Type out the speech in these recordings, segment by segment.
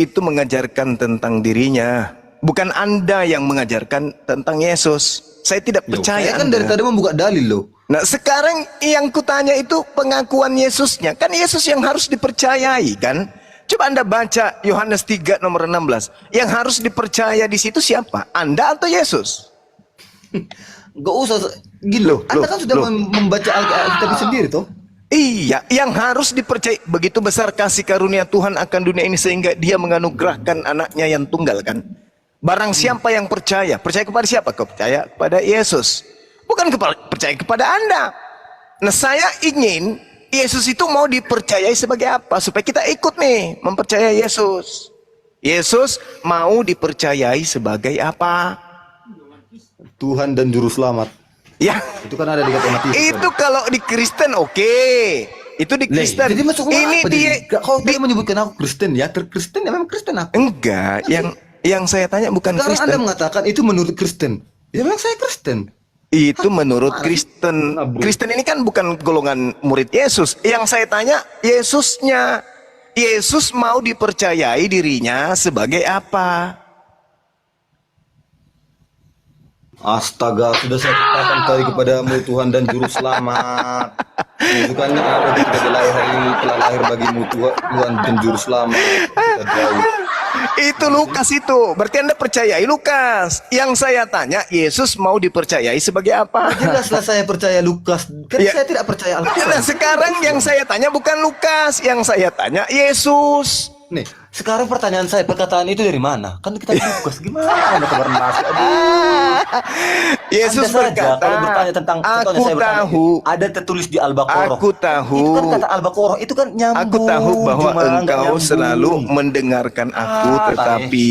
itu mengajarkan tentang dirinya. Bukan Anda yang mengajarkan tentang Yesus. Saya tidak Loh, percaya saya kan dari Anda. tadi membuka dalil loh. Nah sekarang yang kutanya itu pengakuan Yesusnya. Kan Yesus yang harus dipercayai kan. Coba Anda baca Yohanes 3 nomor 16. Yang harus dipercaya di situ siapa? Anda atau Yesus? Gak usah gini loh. Anda kan sudah loh. membaca Alkitab sendiri toh. Iya, yang harus dipercaya. Begitu besar kasih karunia Tuhan akan dunia ini sehingga dia menganugerahkan anaknya yang tunggal kan. Barang siapa yang percaya kepada siapa? Percaya kepada Yesus. Bukan percaya kepada Anda. Nah saya ingin Yesus itu mau dipercayai sebagai apa? Supaya kita ikut nih mempercayai Yesus. Yesus mau dipercayai sebagai apa? Tuhan dan Juru Selamat. Ya, Itu kan ada di kata Matius. itu kalau di Kristen oke. Itu di Kristen. Jadi masuk Ini apa dia kalau dia menyebutkan aku Kristen ya, Kristen ya memang Kristen aku. enggak, yang saya tanya bukan Sekarang Kristen. Anda mengatakan itu menurut Kristen. Ya memang saya Kristen. Itu menurut Kristen. Nah, bro. Kristen ini kan bukan golongan murid Yesus. Yang saya tanya Yesusnya. Yesus mau dipercayai dirinya sebagai apa? Astaga, sudah saya katakan tadi kepadamu Tuhan dan Juru Selamat. Bukannya ada kita telah lahir bagimu Tuhan dan Juru Selamat. Kita jauh. Itu Lukas itu. Berarti Anda percayai Lukas. Yang saya tanya Yesus mau dipercayai sebagai apa? Jelaslah saya percaya Lukas. Kan Ya. saya tidak percaya Nah, Alkitab. sekarang yang saya tanya bukan Lukas, yang saya tanya Yesus. Nih, sekarang pertanyaan saya, perkataan itu dari mana? Kan kita Lukas gimana kabar nasi? Yesus Anda saja berkata, kalau bertanya tentang contohnya aku saya bertanya, tahu, ada tertulis di Al-Baqarah. aku tahu, Itu kan kata Al-Baqarah itu kan nyambung. aku tahu bahwa cuma nggak engkau nyambung. selalu mendengarkan aku, tetapi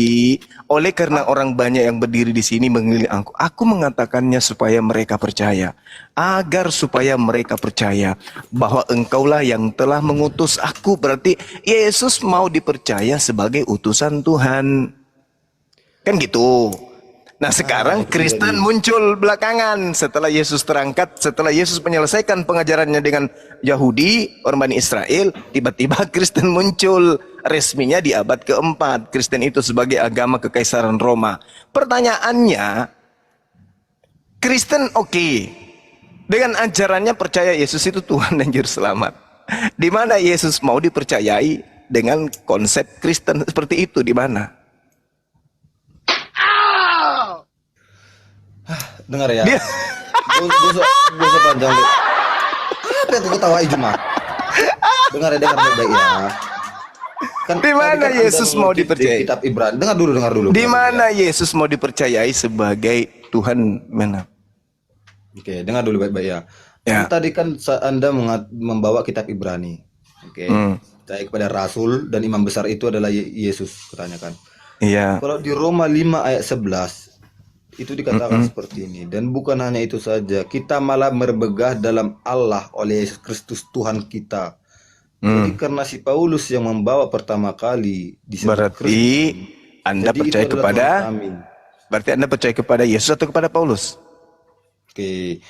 oleh karena orang banyak yang berdiri di sini mengelilingi aku mengatakannya supaya mereka percaya, agar supaya mereka percaya bahwa engkaulah yang telah mengutus aku. Berarti Yesus mau dipercaya sebagai utusan Tuhan. Kan gitu. Nah sekarang Kristen muncul belakangan setelah Yesus terangkat, setelah Yesus menyelesaikan pengajarannya dengan Yahudi, orang Bani Israel, tiba-tiba Kristen muncul resminya di abad keempat. Kristen itu sebagai agama kekaisaran Roma. Pertanyaannya, Kristen oke, dengan ajarannya percaya Yesus itu Tuhan dan Juru Selamat. Di mana Yesus mau dipercayai dengan konsep Kristen seperti itu, di mana? Dengar ya. Dia Dosa panjang. Apa yang kau ketawain cuma? Dengar baik-baik ya. Kan Di mana tadi kan Yesus Anda mau mengutip dipercayai? di Kitab Ibrani. Dengar dulu. Di mana Yesus mau dipercayai sebagai Tuhan? Mana? Oke, dengar dulu baik-baik ya. Ya. Kan tadi kan Anda membawa Kitab Ibrani. Oke. Percaya kepada Rasul dan Imam Besar itu adalah Yesus, kutanyakan. Iya. Kalau di Roma 5 ayat 11 itu dikatakan seperti ini. Dan bukan hanya itu saja, kita malah berbegah dalam Allah oleh Yesus Kristus Tuhan kita. Jadi karena si Paulus yang membawa pertama kali disebut Berarti Kristen, Anda jadi percaya itu adalah kepada? Tuhan kami. Berarti Anda percaya kepada Yesus atau kepada Paulus? Oke.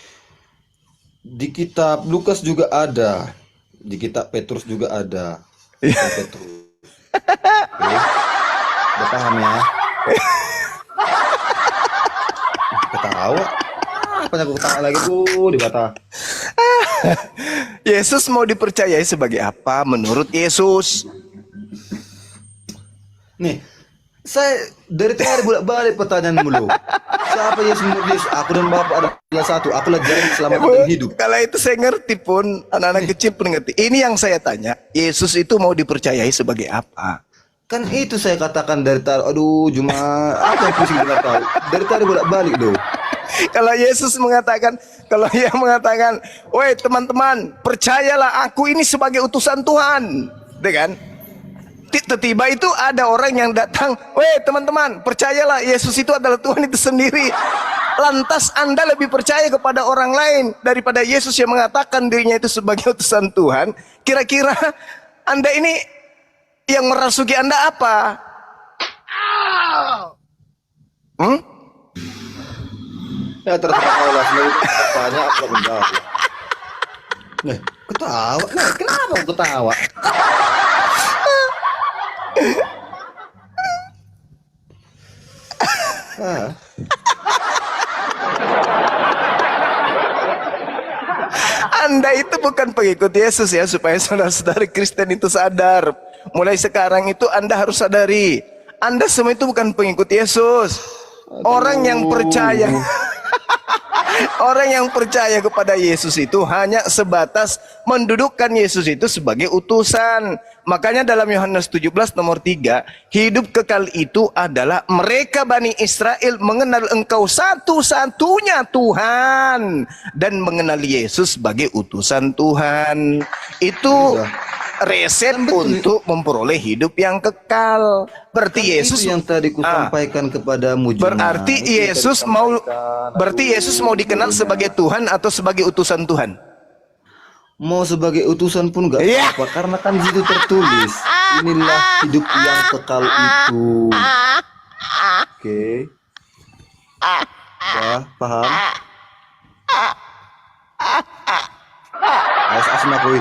Di kitab Lukas juga ada. Di kitab Petrus juga ada. Kitab Petrus. Oke. Udah paham ya? Ketawa. Apa yang aku ketawa lagi tuh di mata. Yesus mau dipercayai sebagai apa menurut Yesus? Nih, saya dari tadi bolak-balik pertanyaan mulu. Siapa Yesus menurut Yesus? Aku dan Bapa adalah satu. Akulah jalan keselamatan dan hidup. Kalau itu saya ngerti pun, anak-anak kecil pun ngerti. Ini yang saya tanya, Yesus itu mau dipercayai sebagai apa? Kan itu saya katakan dari tadi. Aduh, cuma apa yang pusing dengar tahu. Dari tadi bolak-balik loh. Kalau Yesus mengatakan, kalau ia mengatakan, woi teman-teman, percayalah aku ini sebagai utusan Tuhan, gitu kan? Tiba-tiba itu ada orang yang datang, woi teman-teman, percayalah Yesus itu adalah Tuhan itu sendiri. Lantas Anda lebih percaya kepada orang lain daripada Yesus yang mengatakan dirinya itu sebagai utusan Tuhan. Kira-kira Anda ini yang merasuki Anda apa? Ya terserah kau lah. Tanya apa menjawab. Nih, ketawa. Nah, kenapa kau ketawa? Ah, Anda itu bukan pengikut Yesus ya, supaya saudara-saudara Kristen itu sadar. Mulai sekarang itu Anda harus sadari, Anda semua itu bukan pengikut Yesus. Orang yang percaya, orang yang percaya kepada Yesus itu hanya sebatas mendudukkan Yesus itu sebagai utusan. Makanya dalam Yohanes 17 nomor 3, hidup kekal itu adalah mereka Bani Israel mengenal Engkau satu-satunya Tuhan dan mengenal Yesus sebagai utusan Tuhan. Itu resep untuk memperoleh hidup yang kekal. Berarti Yesus itu yang tadi ku sampaikan kepadamu, Juma. berarti Itu yang tadi Yesus ku mau sampaikan. berarti Yesus mau dikenal sebagai Tuhan atau sebagai utusan Tuhan? Mau sebagai utusan pun gak Iya. apa-apa, karena kan di situ tertulis inilah hidup yang kekal itu. Oke. Ya, paham? Awas asma kuy.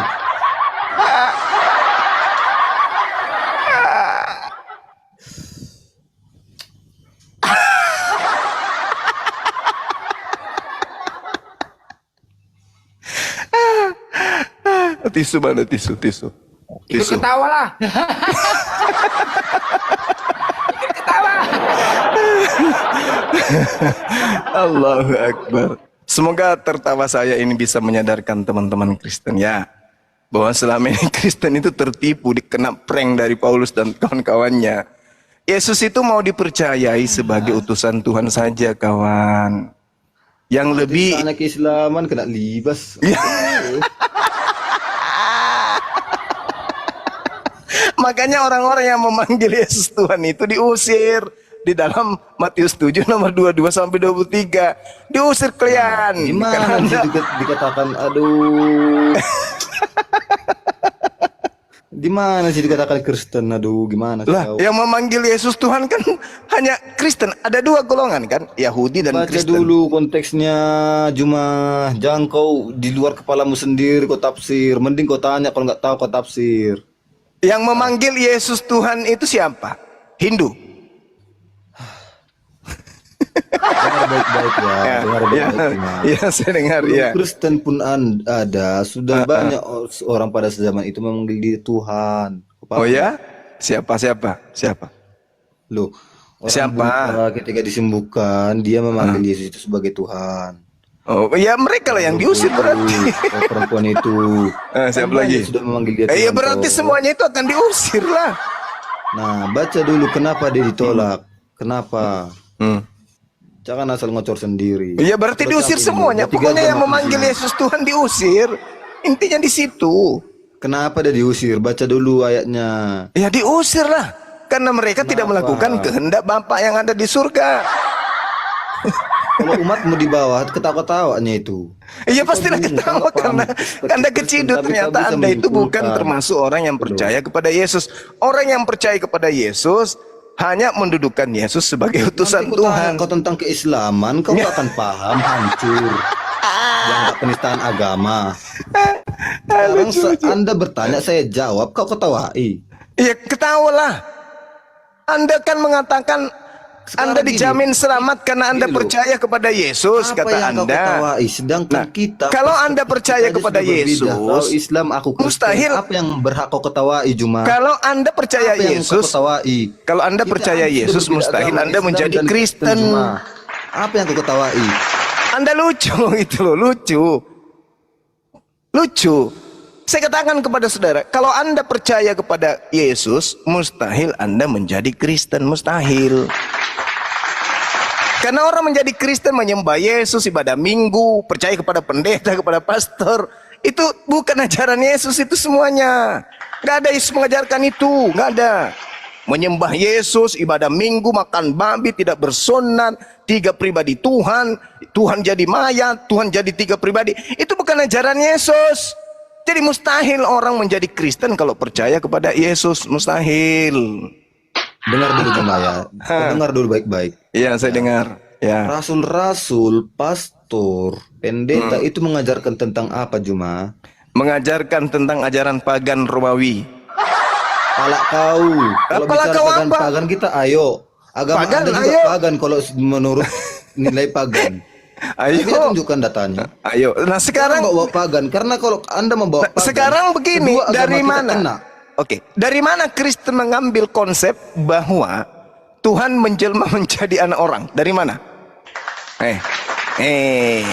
Tisu mana tisu? Ikut Tisu. ketawa lah. Ikut ketawa. Allahu Akbar. Semoga tertawa saya ini bisa menyadarkan teman-teman Kristen ya, bahwa selama ini Kristen itu tertipu, dikena prank dari Paulus dan kawan-kawannya. Yesus itu mau dipercayai sebagai utusan Tuhan saja, kawan. Yang lebih Anak Keislaman kena libas. makanya orang-orang yang memanggil Yesus Tuhan itu diusir. Di dalam Matius 7 nomor 22 sampai 23 diusir kalian. Gimana sih dikatakan aduh. Di mana sih dikatakan Kristen? Aduh, gimana sih Lah, kau? yang memanggil Yesus Tuhan kan hanya Kristen. Ada dua golongan kan, Yahudi dan Baca Kristen. dulu konteksnya, Juma. Jangan kau di luar kepalamu sendiri kau tafsir. Mending kau tanya, kalau nggak tahu kau tafsir. Yang memanggil Yesus Tuhan itu siapa? Hindu. Dengar baik-baik ya, dengar baik-baik. Juma. ya, saya dengar Belum ya. Kristen pun ada, sudah banyak orang pada zaman itu memanggil diri Tuhan. Kau paham? Oh ya? Siapa? Loh, orang Siapa? buta ketika disembuhkan, dia memanggil Yesus itu sebagai Tuhan. Oh ya, mereka lah yang diusir berarti. Perempuan itu. Siapa Kan lagi? banyak sudah memanggil dia Iya Tuhan, berarti toh. semuanya itu akan diusir lah. Nah, baca dulu kenapa dia ditolak. Kenapa? Hmm. Jangan asal ngocor sendiri. Iya berarti Baca diusir dulu. semuanya. Berarti Pokoknya gagal yang masuk di memanggil sini. Yesus Tuhan diusir. Intinya di situ. Kenapa dia diusir? Baca dulu ayatnya. Ya diusir lah. Karena mereka tidak Kenapa? melakukan kehendak Bapa yang ada di surga. Kalau umatmu di bawah, ketawa-tawanya itu. Iya Kita pastilah bingung, ketawa kenapa karena Kristen Anda kecidut tapi ternyata tak bisa Anda itu bukan menyimpulkan. termasuk orang yang percaya kepada Yesus. Orang yang percaya kepada Yesus hanya mendudukan Yesus sebagai utusan Nanti ku tanya Tuhan. kau tentang keislaman, kau gak akan paham, hancur. Yang gak penistaan agama. Sekarang Anda bertanya, saya jawab, kau ketawai. Iya ketawalah. Anda kan mengatakan Sekarang Anda gini, dijamin selamat karena Anda gini loh. percaya kepada Yesus, Apa kata yang kau Anda. ketawai? Sedangkan Nah, kita, kalau Anda percaya kita aja kepada sudah berbeda. Yesus, Kau Islam, aku Kristen. mustahil. Apa yang berhak kau ketawai, Juma? Kalau Anda percaya Apa yang kau Yesus, ketawai? kalau Anda Kita percaya sudah Yesus, berbeda mustahil agama, Anda Islam menjadi dan Kristen. Juma. Apa yang kau ketawai? Anda lucu gitu loh, lucu. Lucu. Saya katakan kepada saudara, kalau Anda percaya kepada Yesus, mustahil Anda menjadi Kristen, mustahil. Karena orang menjadi Kristen menyembah Yesus, ibadah minggu, percaya kepada pendeta, kepada pastor, itu bukan ajaran Yesus itu semuanya. Gak ada Yesus mengajarkan itu, gak ada. Menyembah Yesus, ibadah minggu, makan babi, tidak bersunat, 3 pribadi Tuhan, Tuhan jadi mayat, Tuhan jadi 3 pribadi. Itu bukan ajaran Yesus. Jadi mustahil orang menjadi Kristen kalau percaya kepada Yesus, mustahil. Dengar dulu Juma ya. Dengar dulu baik-baik. Iya, saya dengar. Ya. Rasul-rasul, pastor, pendeta itu mengajarkan tentang apa, Juma? Mengajarkan tentang ajaran pagan Romawi. Pala kau. Kalau Pala bicara kau apa? pagan-pagan kita, ayo Agama Pagan, Anda juga ayo. pagan kalau menurut nilai pagan. Ayo. Bisa tunjukkan datanya. Ayo. Nah, Sekarang sekarang bawa pagan karena kalau Anda membawa pagan, sekarang begini, kedua agama dari kita mana? kena. Oke, dari mana Kristen mengambil konsep bahwa Tuhan menjelma menjadi anak orang? Dari mana? Eh,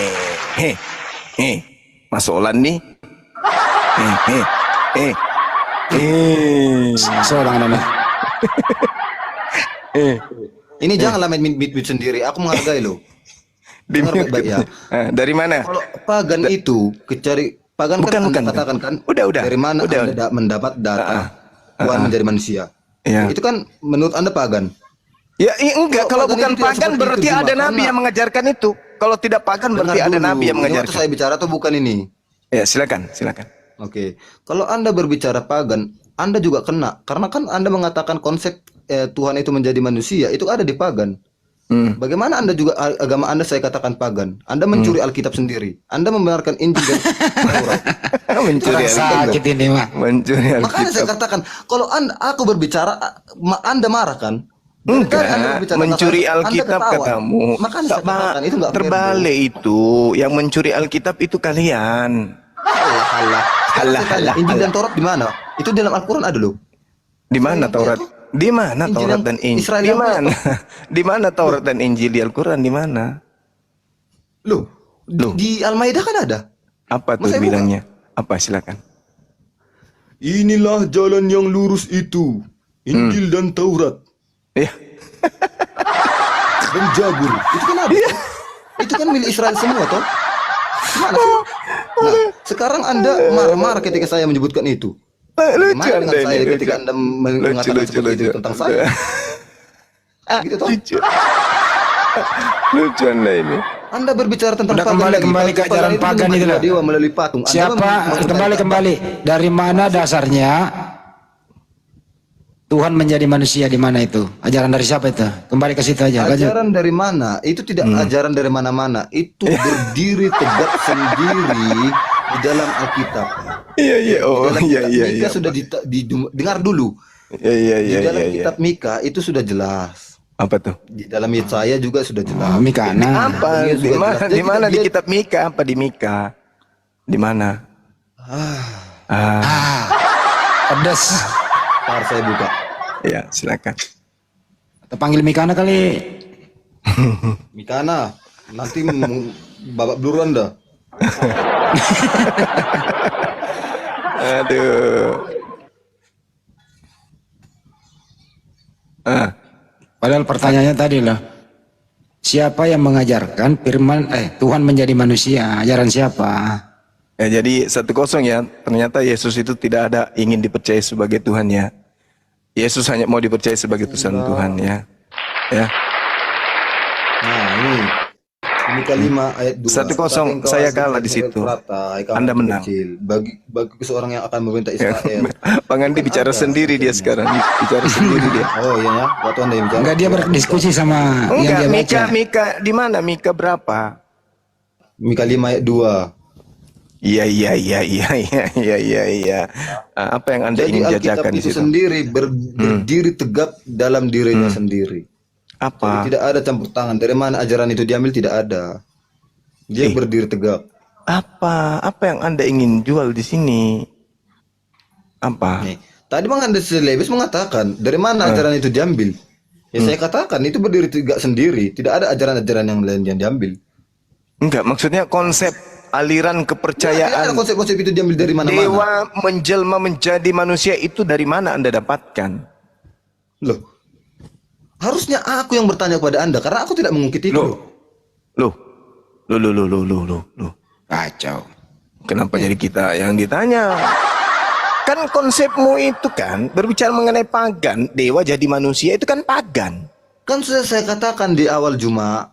eh, Masolan nih. Eh, eh, eh, Seorang nama. Ini janganlah main mit sendiri. Aku menghargai lo. Di Dengar baik-baik ya. Dari mana? Kalau pagan itu kecari pagan Bukan, kan Anda bukan. katakan kan. Udah. Dari mana Udah. Anda mendapat data Tuhan menjadi manusia? Iya. Itu kan menurut Anda pagan. Ya, enggak. Kalau Kalau pagan bukan itu tidak pagan seperti berarti itu, ada Bima. nabi Karena- yang mengajarkan itu. Kalau tidak pagan berarti Dengar ada dulu. nabi yang Ini waktu mengajarkan. saya bicara tuh bukan ini. Ya, silakan. Oke, kalau Anda berbicara pagan, Anda juga kena karena kan Anda mengatakan konsep Tuhan itu menjadi manusia itu ada di pagan. Bagaimana Anda juga agama Anda saya katakan pagan? Anda mencuri Alkitab sendiri. Anda membenarkan Injil dan Taurat. Mencuri Alkitab. Sakit ini mah. Mencuri Makanya saya Alkitab. katakan, kalau aku berbicara, Anda marah kan? Enggak, Dari Anda berbicara mencuri maka Anda Alkitab ketawa. katamu. Makanya saya katakan itu enggak terbalik itu. Yang mencuri Alkitab itu kalian. Halah. Halah, Saya tanya, halah, Injil halah. dan Taurat di mana? Itu dalam Al-Qur'an ada loh. Di mana Taurat? Di mana Injil Taurat yang dan Injil? Israel Di yang mana? Di mana Taurat dan Injil di Al-Qur'an di mana? Loh, di Al-Maidah kan ada. Apa tuh Masa ibu bilangnya? Apa silakan. Inilah jalan yang lurus itu. Injil dan Taurat Ya. dan Jabur. Itu kan ada. Itu kan milik Israel semua toh. Gimana sih? Nah, sekarang Anda marah-marah ketika saya menyebutkan itu. Lucu Gimana dengan Anda saya ini. ketika Anda mengatakan seperti itu tentang saya? Gitu toh. Lucu. Lucu Anda ini. Anda berbicara tentang Udah pagan lagi. kembali ke ajaran itu pagan menyembah itu lah. dewa melalui patung. Anda Siapa kembali dari mana dasarnya Tuhan menjadi manusia di mana itu? Ajaran dari siapa itu? Kembali ke situ aja. Lanjut. Ajaran dari mana? Itu tidak ajaran dari mana-mana. Itu berdiri tegak sendiri di dalam Alkitab. Iya. Oh, Di dalam iya. kitab Mika sudah dengar dulu. Iya. Di dalam kitab Mika itu sudah jelas. Apa tuh? Di dalam Yesaya juga sudah jelas. Oh, Mikana. Apa? Iya, Di sudah mana? jelas. Di Jadi mana di dia- kitab Mika? Apa di Mika? Di mana? Pedas. Ntar saya buka. Ya, silakan. Atau panggil Mikana kali. Mikana, nanti babak belur Anda. Aduh. Padahal pertanyaannya tadi loh. Siapa yang mengajarkan firman Tuhan menjadi manusia? Ajaran siapa? Ya, jadi 1-0 ya. Ternyata Yesus itu tidak ada ingin dipercaya sebagai Tuhan ya. Yesus hanya mau dipercaya sebagai Tuhan ya. Ya. Nah, ini Mika 5 ayat 2. 1-0, saya kalah di situ. Anda menang. Bagi seorang yang akan memerintah Israel. Bang Andi bicara sendiri dia sekarang. Bicara sendiri dia. Oh iya ya, waktu Anda yang bicara. Enggak, dia berdiskusi sama yang dia Enggak, baca. Mika di mana? Mika berapa? Mika 5 ayat 2. Iya. Apa yang Anda Jadi ingin Alkitab jajakan di itu situ? sendiri berdiri tegap dalam dirinya sendiri. Apa? Jadi tidak ada campur tangan. Dari mana ajaran itu diambil tidak ada. Dia berdiri tegak. Apa yang Anda ingin jual di sini? Apa? Nih, tadi Bang Anda Selebes mengatakan dari mana ajaran itu diambil? Ya saya katakan itu berdiri tegak sendiri. Tidak ada ajaran-ajaran yang lain yang diambil. Enggak, maksudnya konsep aliran Tidak ada kepercayaan konsep-konsep itu diambil dari mana-mana. dewa menjelma menjadi manusia itu dari mana Anda dapatkan? Loh, harusnya aku yang bertanya kepada Anda karena aku tidak mengungkit itu. Loh. Kacau. Kenapa jadi kita yang ditanya? Kan konsepmu itu kan berbicara mengenai pagan, dewa jadi manusia itu kan pagan. Kan sudah saya katakan di awal Juma,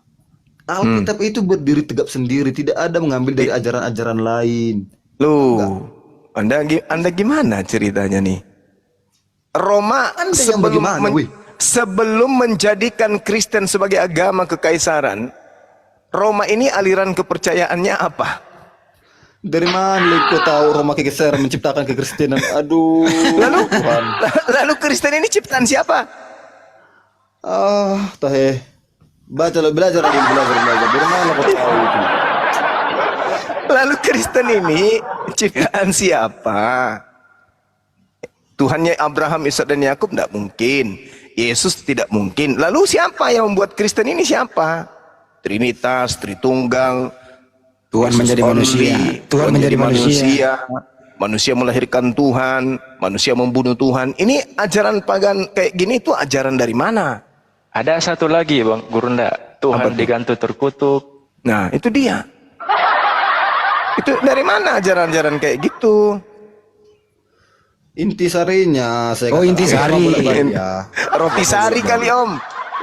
Alkitab itu berdiri tegap sendiri, tidak ada mengambil dari ajaran-ajaran lain. Loh, Anda gimana ceritanya nih? Roma Anda yang bagaimana, wih? sebelum menjadikan Kristen sebagai agama kekaisaran, Roma ini aliran kepercayaannya apa? Dari mana kau tahu Roma kegeser menciptakan kekristenan? Aduh. Lalu, Tuhan. lalu Kristen ini ciptaan siapa? Tahe. Baca lo, belajar lagi, belajar. Dari mana kau tahu itu? Lalu Kristen ini ciptaan siapa? Tuhannya Abraham, Ishak dan Yakub tidak mungkin. Yesus tidak mungkin. Lalu siapa yang membuat Kristen ini siapa? Trinitas, Tritunggal, Tuhan Yesus menjadi only, manusia. Tuhan menjadi manusia. Manusia melahirkan Tuhan, manusia membunuh Tuhan. Ini ajaran pagan kayak gini itu ajaran dari mana? Ada satu lagi Bang Gurunda, Tuhan digantung terkutuk. Nah, itu dia. Itu dari mana ajaran-ajaran kayak gitu? Intisarinya saya Oh, katakan, intisari. Om, boleh ya. Roti sari kali Om.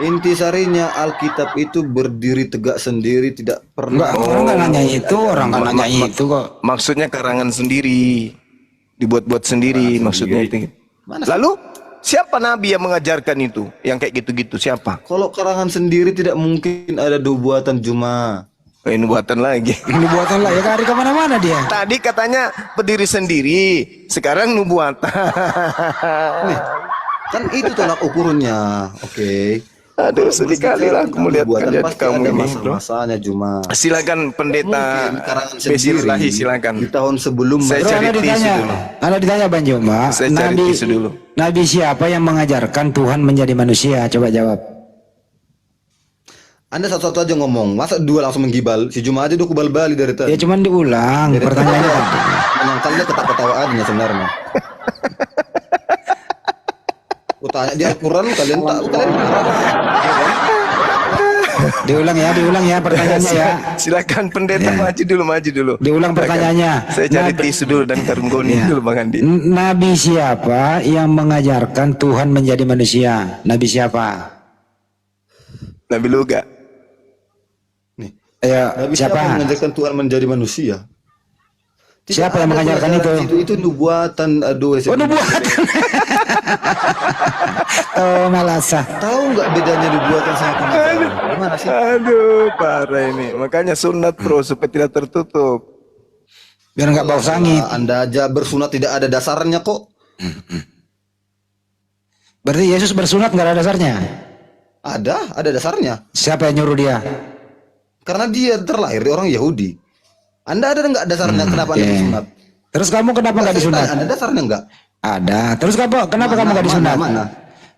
Intisarinya Alkitab itu berdiri tegak sendiri, tidak pernah. Enggak, orang nggak nanya itu, orang nggak nanya itu kok. Maksudnya karangan sendiri, dibuat-buat sendiri, maksudnya itu. Lalu siapa nabi yang mengajarkan itu? Yang kayak gitu-gitu siapa? Kalau karangan sendiri tidak mungkin ada dua buatan Juma. Ini buatan lagi. Ini buatan lah ya, kari kemana-mana dia. Tadi katanya berdiri sendiri, sekarang nubuatan. Nih, kan itu tolak ukurnya. Oke. Aduh, sedih kali lah aku melihat Nubuatan kalian pasti kamu ada ini, bro. masa-masanya Juma. Silakan pendeta Mungkin karangan Besirullahi, sendiri silakan. di tahun sebelum Saya Bro, cari Anda tisu ditanya, dulu. Anda ditanya Bang Joma, Saya cari tisu dulu. Nabi siapa yang mengajarkan Tuhan menjadi manusia? Coba jawab. Anda satu-satu aja ngomong, masa dua langsung menggibal? Si Juma aja udah kubal balik dari Ya tadi. cuman diulang pertanyaannya tadi. Menangkalnya ketawa-ketawaannya sebenarnya. Utanya di Al-Quran kalian tak kalian Diulang ya pertanyaannya ya. Silakan pendeta maju dulu. Diulang pertanyaannya. Saya cari Nabi- tisu dulu dan karung goni Iya. dulu Bang Andi. Nabi siapa yang mengajarkan Tuhan menjadi manusia? Nabi siapa? Nabi Luga. nih. Ya, Nabi siapa yang siapa? mengajarkan Tuhan menjadi manusia? Tidak Siapa yang ada mengajarkan pelajaran itu? Itu nubuatan. Aduh, Oh, nubuatan. Oh, malasa. Tahu nggak bedanya nubuatan sama pengajaran? Gimana sih? Aduh, parah ini. Makanya sunat bro supaya tidak tertutup. Biar nggak bau sangit. Anda aja bersunat tidak ada dasarnya kok. Berarti Yesus bersunat nggak ada dasarnya? Ada dasarnya. Siapa yang nyuruh dia? Karena dia terlahir dari orang Yahudi. Anda ada nggak dasarnya kenapa Anda oke. disunat? Terus kamu kenapa nggak Saya disunat? tanya, Anda dasarnya nggak? Ada. Terus kenapa kamu Mana, nggak disunat? mana?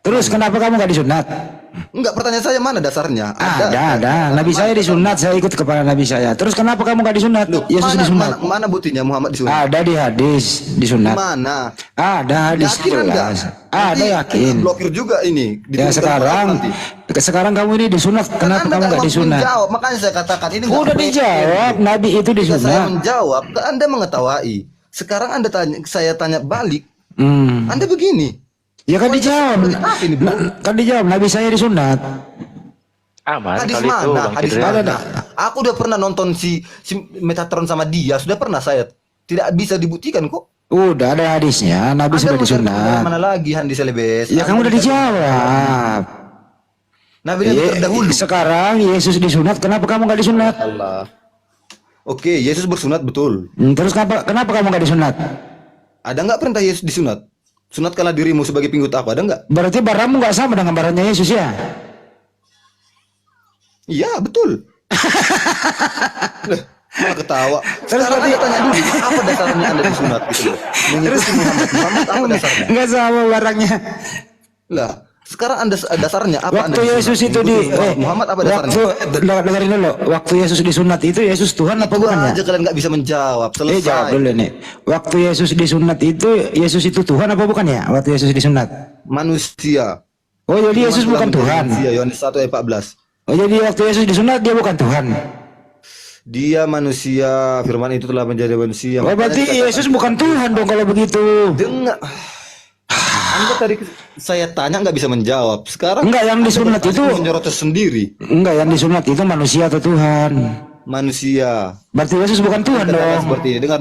Terus kenapa kamu nggak disunat? Enggak, pertanyaan saya mana dasarnya? Ada. Nabi saya disunat, saya ikut kepada Nabi saya. Terus kenapa kamu nggak disunat? Yesus Mana, disunat. mana buktinya Muhammad disunat? Ada di hadis disunat. Mana? Ada hadis Yakin Anda? jelas. Ada Nanti yakin. Blokir juga ini. Ya Diturunkan sekarang, nanti. sekarang kamu ini disunat. Kan Kenapa Anda kamu nggak mau disunat? menjawab, makanya saya katakan ini nggak Udah fair. dijawab, Nabi itu Ketika saya disunat. menjawab, Anda mengetahui. Sekarang Anda tanya, saya tanya balik, Anda begini. Ya kan dijawab. Apa ini, bro? Kan dijawab, Nabi saya disunat. Aman Hadis kali itu mana? Bang Hadis Kidra. mana? Aku udah pernah nonton si Metatron sama dia, sudah pernah saya. Tidak bisa dibuktikan kok. Udah ada hadisnya, Nabi sudah mau cari disunat. pembenaran mana lagi Handi Selebes? Ya kamu udah dijawab. Nabi Nabi terdahulu. Sekarang Yesus disunat, kenapa kamu nggak disunat? Allah. Oke, Yesus bersunat betul. Terus kenapa kamu nggak disunat? Ada nggak perintah Yesus disunat? Sunatkanlah dirimu sebagai pengikut aku, ada nggak? Berarti barangmu nggak sama dengan barangnya Yesus ya? Iya, betul. Loh, malah ketawa. Terus Sekarang berarti- Anda tanya dulu, apa dasarnya Anda disunat gitu loh? Mengikuti Muhammad apa dasarnya? Nggak sama barangnya. Lah, sekarang Anda dasarnya apa Waktu Anda disunat? Yesus itu di Mengikuti Muhammad apa dasarnya? dengerin dulu. Waktu Yesus disunat itu Yesus Tuhan apa Itu bukan ya? aja kalian nggak bisa menjawab. Jawab Selesai. dulu nih. Waktu Yesus disunat itu Yesus itu Tuhan apa bukan ya? Waktu Yesus disunat. Manusia. Oh jadi Yesus Firman bukan telah Tuhan. menjadi manusia, Yohanes 1 ayat 14. Oh jadi waktu Yesus disunat dia bukan Tuhan. Dia manusia, firman itu telah menjadi manusia. Oh Makanya berarti dikatakan- Yesus bukan Tuhan dong kalau begitu. Dengar. Anda tadi saya tanya nggak bisa menjawab. Sekarang Enggak, yang disunat itu menyorot sendiri. enggak, yang disunat itu manusia atau Tuhan. Manusia. Berarti Yesus bukan Tuhan Katakan dong. seperti ini. Dengar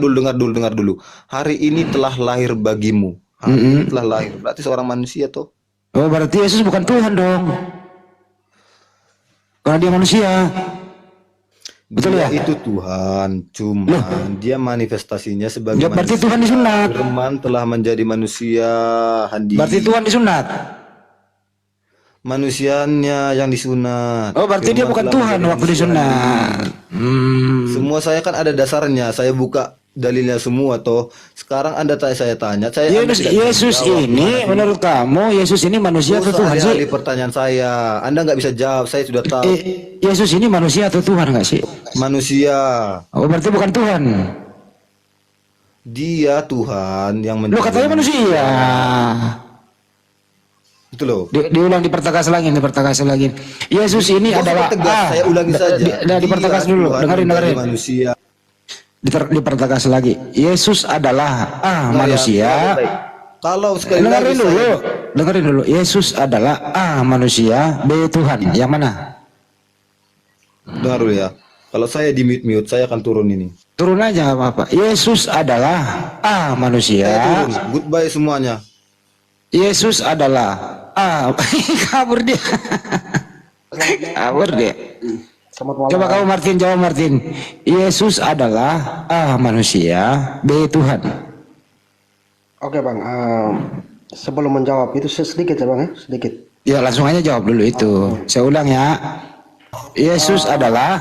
dulu. Hari ini telah lahir bagimu. Hari ini telah lahir. Berarti seorang manusia toh. Oh berarti Yesus bukan Tuhan dong. Karena dia manusia. Betul Dia ya? itu Tuhan, cuman dia manifestasinya sebagai Ya berarti manusia. Tuhan disunat. Firman telah menjadi manusia, Handi. Berarti Tuhan disunat. Manusianya yang disunat. Oh, berarti dia Firman bukan telah Tuhan menjadi waktu manusia. disunat. Semua saya kan ada dasarnya. Saya buka dalilnya semua toh. Sekarang Anda saya tanya, Anda tidak bisa Yesus jawab. ini Gimana sih? menurut kamu Yesus ini manusia atau Usah Tuhan sih? alih-alih pertanyaan saya. Anda nggak bisa jawab. Saya sudah tahu. Yesus ini manusia atau Tuhan nggak sih? Manusia. Oh, berarti bukan Tuhan. Dia Tuhan yang Lu menjadi katanya manusia. Itu loh. Diulang, dipertegas lagi. Yesus ini Kok adalah tegas? Saya ulangi saja. dipertegas Dia dulu. Tuhan Dengerin. menjadi manusia. Dipertegas lagi. Yesus adalah manusia. Baik. Kalau sekali lagi Dengerin dulu. Yesus adalah manusia, B Tuhan. Yang mana? dengar dulu ya. Kalau saya di mute, saya akan turun ini. Turun aja nggak apa-apa. Yesus adalah manusia. Saya turun. Goodbye semuanya. Yesus adalah kabur dia. Kabur dia. Coba kamu Martin, jawab Martin. Yesus adalah manusia, B Tuhan. Oke Bang, sebelum menjawab itu sedikit ya Bang ya, sedikit. Ya langsung aja jawab dulu itu. Saya ulang ya. Yesus adalah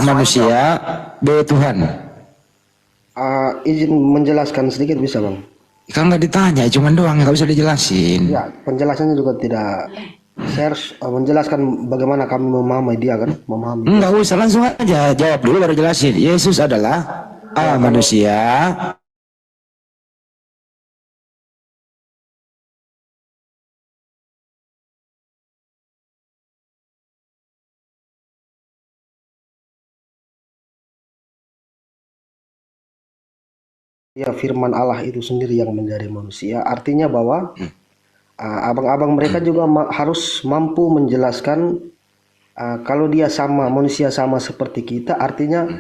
manusia, B Tuhan. Izin menjelaskan sedikit bisa Bang? Kan nggak ditanya, cuman doang nggak bisa dijelasin. Ya, penjelasannya juga tidak. Saya harus menjelaskan bagaimana kami memahami dia kan, memahami. Nggak usah, langsung aja jawab dulu baru jelasin. Yesus adalah manusia. Ya, firman Allah itu sendiri yang menjadi manusia. Artinya bahwa abang-abang mereka juga harus mampu menjelaskan kalau dia sama manusia sama seperti kita, artinya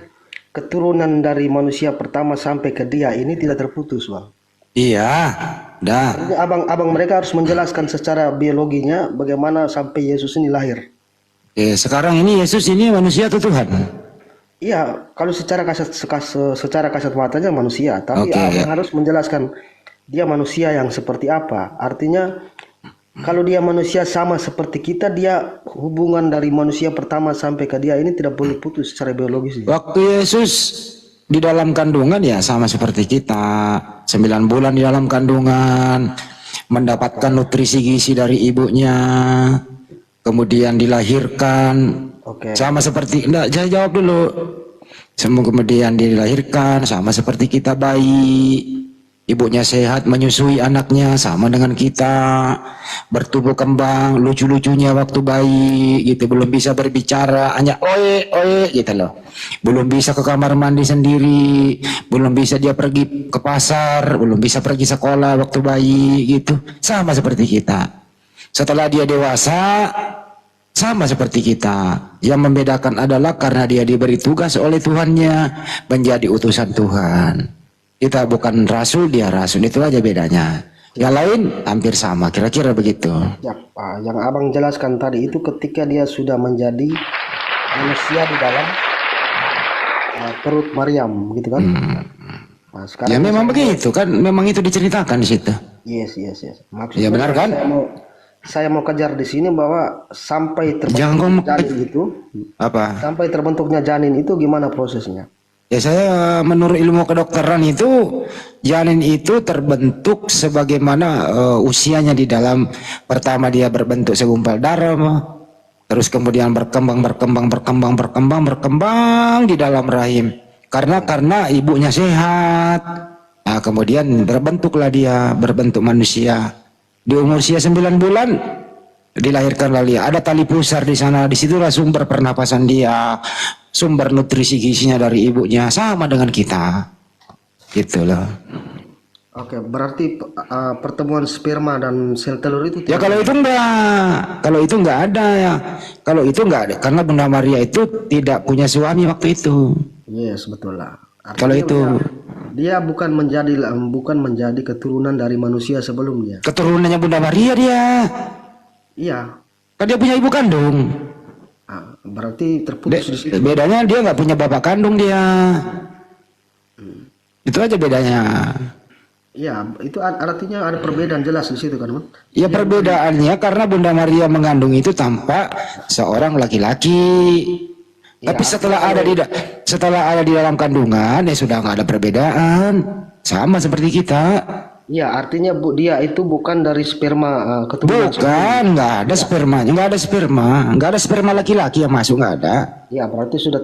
keturunan dari manusia pertama sampai ke dia ini tidak terputus, Bang. Iya, dah. Jadi abang-abang mereka harus menjelaskan secara biologinya bagaimana sampai Yesus ini lahir. Sekarang ini Yesus ini manusia atau Tuhan? Iya, kalau secara kasat matanya manusia, tapi Oke, abang ya. harus menjelaskan dia manusia yang seperti apa. Artinya kalau dia manusia sama seperti kita, dia hubungan dari manusia pertama sampai ke dia ini tidak boleh putus secara biologis. Waktu Yesus di dalam kandungan ya sama seperti kita, 9 bulan di dalam kandungan, mendapatkan nutrisi gizi dari ibunya, kemudian dilahirkan, Oke. sama seperti, enggak, saya jawab dulu. Kemudian dilahirkan sama seperti kita bayi, ibunya sehat menyusui anaknya sama dengan kita, bertumbuh kembang, lucu-lucunya waktu bayi gitu, belum bisa berbicara, hanya oe oe gitu loh, belum bisa ke kamar mandi sendiri, belum bisa dia pergi ke pasar, belum bisa pergi sekolah waktu bayi gitu, sama seperti kita. Setelah dia dewasa sama seperti kita. Yang membedakan adalah karena dia diberi tugas oleh Tuhannya menjadi utusan Tuhan. Kita bukan rasul, dia rasul, itu aja bedanya. Yang lain hampir sama, kira-kira begitu. Ya, yang abang jelaskan tadi itu ketika dia sudah menjadi manusia di dalam perut Maryam, gitu kan? Nah, sekarang Ya memang begitu kan, memang itu diceritakan di situ. Yes. Maksudnya Ya benar kan? Saya mau kejar di sini bahwa sampai Jangan terbentuk ngomong janin itu, Apa? sampai terbentuknya janin itu gimana prosesnya? Ya saya menurut ilmu kedokteran itu janin itu terbentuk sebagaimana usianya di dalam, pertama dia berbentuk segumpal darah, terus kemudian berkembang di dalam rahim karena ibunya sehat. Nah, kemudian terbentuklah dia berbentuk manusia. Di umur usia 9 bulan dilahirkanlah dia. Ada tali pusar di sana, disitulah sumber pernapasan dia, sumber nutrisi gizinya dari ibunya, sama dengan kita. Gitu loh. Oke, berarti pertemuan sperma dan sel telur itu Ya kalau itu enggak ada ya. Kalau itu enggak ada karena Bunda Maria itu tidak punya suami waktu itu. Yes, betul lah. Artinya Kalau itu dia bukan menjadi keturunan dari manusia sebelumnya. keturunannya Bunda Maria dia. Iya. Kan dia punya ibu kandung. Berarti terputus di situ. Bedanya dia nggak punya bapak kandung dia. Itu aja bedanya. Ya, itu artinya ada perbedaan jelas di situ kan, Bang? Ya perbedaannya karena Bunda Maria mengandung itu tanpa seorang laki-laki. Ya, Tapi setelah ada di dalam kandungan ya sudah nggak ada perbedaan, sama seperti kita. ya, artinya dia itu bukan dari sperma keturunan. Bukan, nggak ada spermanya, nggak ada sperma laki-laki yang masuk, nggak ada. Ya, berarti sudah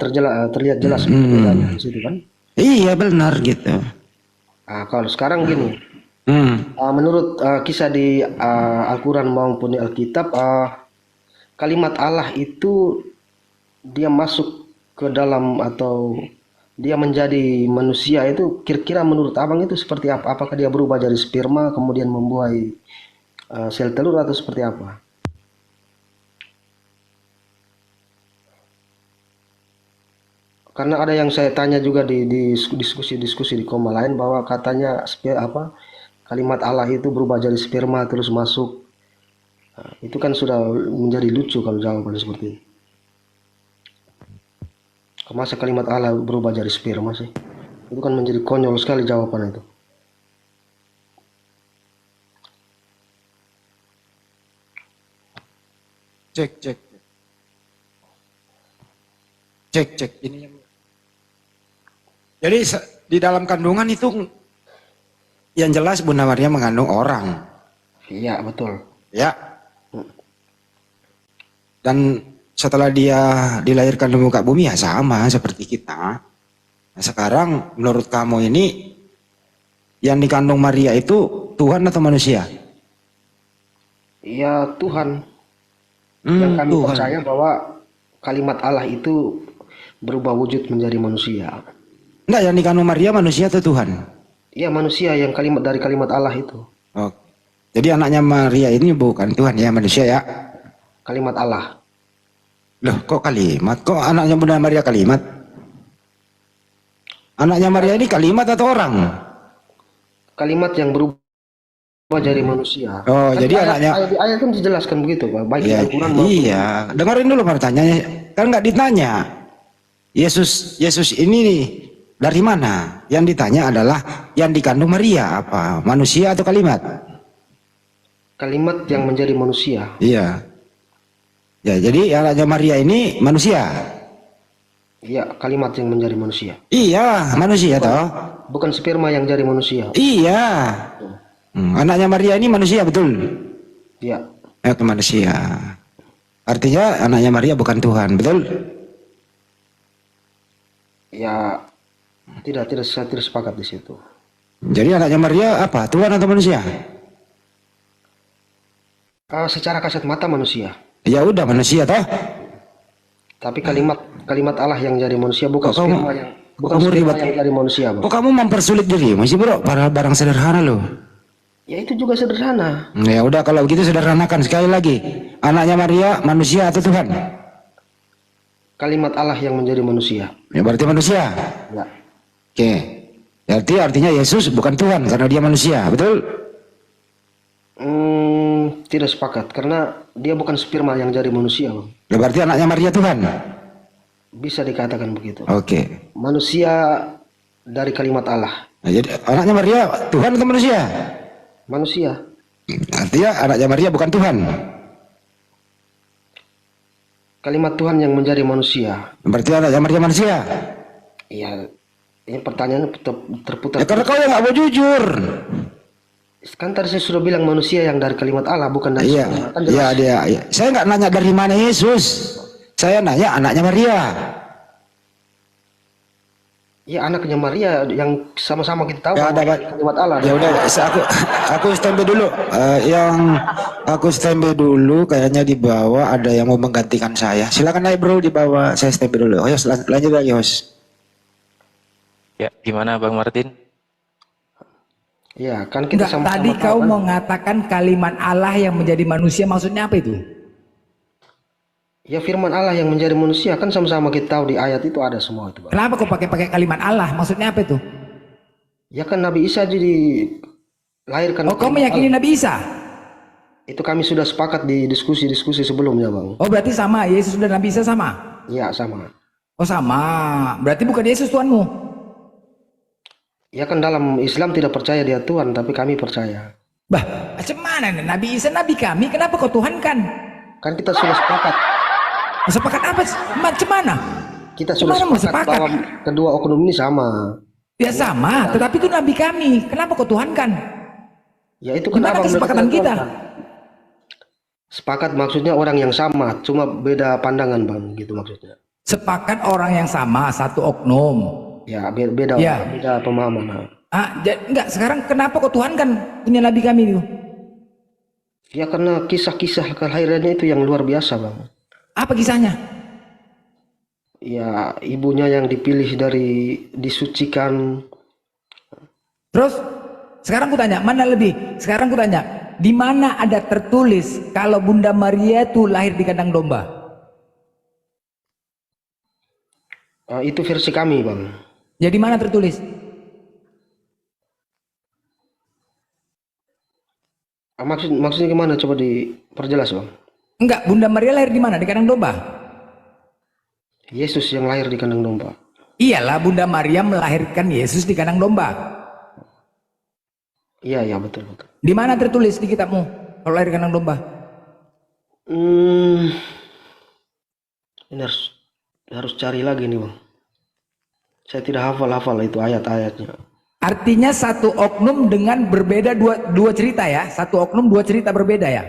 terlihat jelas perbedaannya di situ kan. Iya benar gitu. Kalau sekarang gini, Hmm. menurut kisah di Al-Quran maupun di Alkitab, kalimat Allah itu dia masuk ke dalam atau dia menjadi manusia itu kira-kira menurut abang itu seperti apa? Apakah dia berubah dari sperma kemudian membuahi sel telur atau seperti apa? Karena ada yang saya tanya juga di diskusi-diskusi di koma lain bahwa katanya kalimat Allah itu berubah dari sperma terus masuk. Itu kan sudah menjadi lucu kalau jawabannya seperti ini. Masa kalimat Allah berubah dari sperma sih? Itu kan menjadi konyol sekali jawaban itu. Cek ini. Jadi di dalam kandungan itu yang jelas Bunda Maria mengandung orang, Iya, betul. ya. Dan setelah dia dilahirkan di muka bumi ya sama seperti kita. Nah, sekarang menurut kamu ini yang dikandung Maria itu Tuhan atau manusia? Iya, Tuhan. Yang kami Tuhan. percaya bahwa kalimat Allah itu berubah wujud menjadi manusia. Enggak, yang dikandung Maria manusia atau Tuhan? Iya, manusia yang dari kalimat Allah itu. Oke. Jadi anaknya Maria ini bukan Tuhan ya, manusia ya? Kalimat Allah. Loh, kok kalimat? Kok anaknya Bunda Maria kalimat? Anaknya Maria ini kalimat atau orang? Kalimat yang berubah jadi manusia. Oh, Kan jadi anaknya... di ayat kan dijelaskan begitu, Pak. Baik di Iya, Al-Quran maupun iya. Dengerin dulu pertanyaannya. Kan nggak ditanya. Yesus ini nih, dari mana? Yang ditanya adalah yang dikandung Maria apa? Manusia atau kalimat? kalimat yang menjadi manusia. Iya. Ya, jadi anaknya Maria ini manusia. Iya, kalimat yang menjadi manusia. Iya, manusia toh. Bukan sperma yang jadi manusia. Iya. Anaknya Maria ini manusia betul. Iya. Manusia. Artinya anaknya Maria bukan Tuhan, betul? Ya, saya tidak sepakat di situ. Jadi anaknya Maria apa? Tuhan atau manusia? Secara kasat mata manusia. Ya udah manusia toh. Tapi kalimat Allah yang jadi manusia bukan Kok kamu- sperma yang kok kamu ribet? yang jadi manusia, Bang. Kok kamu mempersulit diri, masih bro? Para barang sederhana loh. Ya itu juga sederhana. Ya udah kalau begitu sederhanakan sekali lagi. Anaknya Maria manusia atau Tuhan? Kalimat Allah yang menjadi manusia. Ya berarti manusia. Ya. Oke. Berarti artinya Yesus bukan Tuhan karena dia manusia, betul? Tidak sepakat karena dia bukan sperma yang jadi manusia, Bang. Ya berarti anaknya Maria Tuhan. Bisa dikatakan begitu. Oke. Manusia dari kalimat Allah. Nah, jadi anaknya Maria Tuhan atau manusia? Manusia. Artinya anaknya Maria bukan Tuhan. Kalimat Tuhan yang menjadi manusia. Berarti anaknya Maria manusia. Iya. Ini pertanyaannya terputar. Ya karena kau yang nggak mau jujur. Kan tadi saya sudah bilang manusia yang dari kalimat Allah bukan dari Iya, sperma. Kan jelas. iya dia. Iya. Saya nggak nanya dari mana Yesus. Saya nanya anaknya Maria. Ya anaknya Maria yang sama-sama kita tahu Ya, bahwa ada, Pak. kalimat Allah. Ya udah, aku standby dulu. Yang aku standby dulu, kayaknya di bawah ada yang mau menggantikan saya. Silakan naik bro di bawah. Saya standby dulu. Oh, Yos, lanjut lagi Yos. Ya, gimana Bang Martin? Ya kan kita Enggak, sama-sama tadi tahu kau kan. mengatakan kalimat Allah yang menjadi manusia, maksudnya apa itu? Ya firman Allah yang menjadi manusia kan sama-sama kita tahu di ayat itu ada semua itu, Bang. Kenapa kau pakai kalimat Allah? Maksudnya apa itu? Ya kan Nabi Isa jadi lahirkan. Oh, kau meyakini Nabi Isa? Itu kami sudah sepakat di diskusi-diskusi sebelumnya, Bang. Oh, berarti sama, Yesus dan Nabi Isa sama? Ya sama. Oh, sama. Berarti bukan Yesus Tuhanmu? Ya kan dalam Islam tidak percaya dia Tuhan, tapi kami percaya. Bah, macam mana nih? Nabi Isa nabi kami, kenapa kau tuhankan? Kan kita sudah sepakat. Sepakat apa? Macam mana? Kita sudah Gimana mau sepakat sepakat? bahwa kedua oknum ini sama. Ya sama, tetapi itu nabi kami. Kenapa kau tuhankan? Ya itu kan Gimana abang kesepakatan tidak kita? tuhankan. Sepakat maksudnya orang yang sama, cuma beda pandangan bang, gitu maksudnya. Sepakat orang yang sama, satu oknum. Ya beda Ya. beda pemahaman. Nah. Enggak, sekarang kenapa kau tuhankan punya nabi kami itu? Ya karena kisah-kisah kelahirannya itu yang luar biasa bang. Apa kisahnya? Ya ibunya yang dipilih dari disucikan. Terus sekarang ku tanya, mana lebih? Sekarang ku tanya, di mana ada tertulis kalau Bunda Maria itu lahir di kandang domba? Itu versi kami bang. Ya di mana tertulis? Maksudnya gimana? Coba diperjelas bang. Enggak, Bunda Maria lahir di mana? Di kandang domba? Yesus yang lahir di kandang domba. Iyalah, Bunda Maria melahirkan Yesus di kandang domba. Iya betul. Di mana tertulis di kitabmu kalau lahir di kandang domba? Ini harus cari lagi nih bang. Saya tidak hafal itu ayat-ayatnya. Artinya satu oknum dengan berbeda dua cerita ya. Satu oknum dua cerita berbeda ya.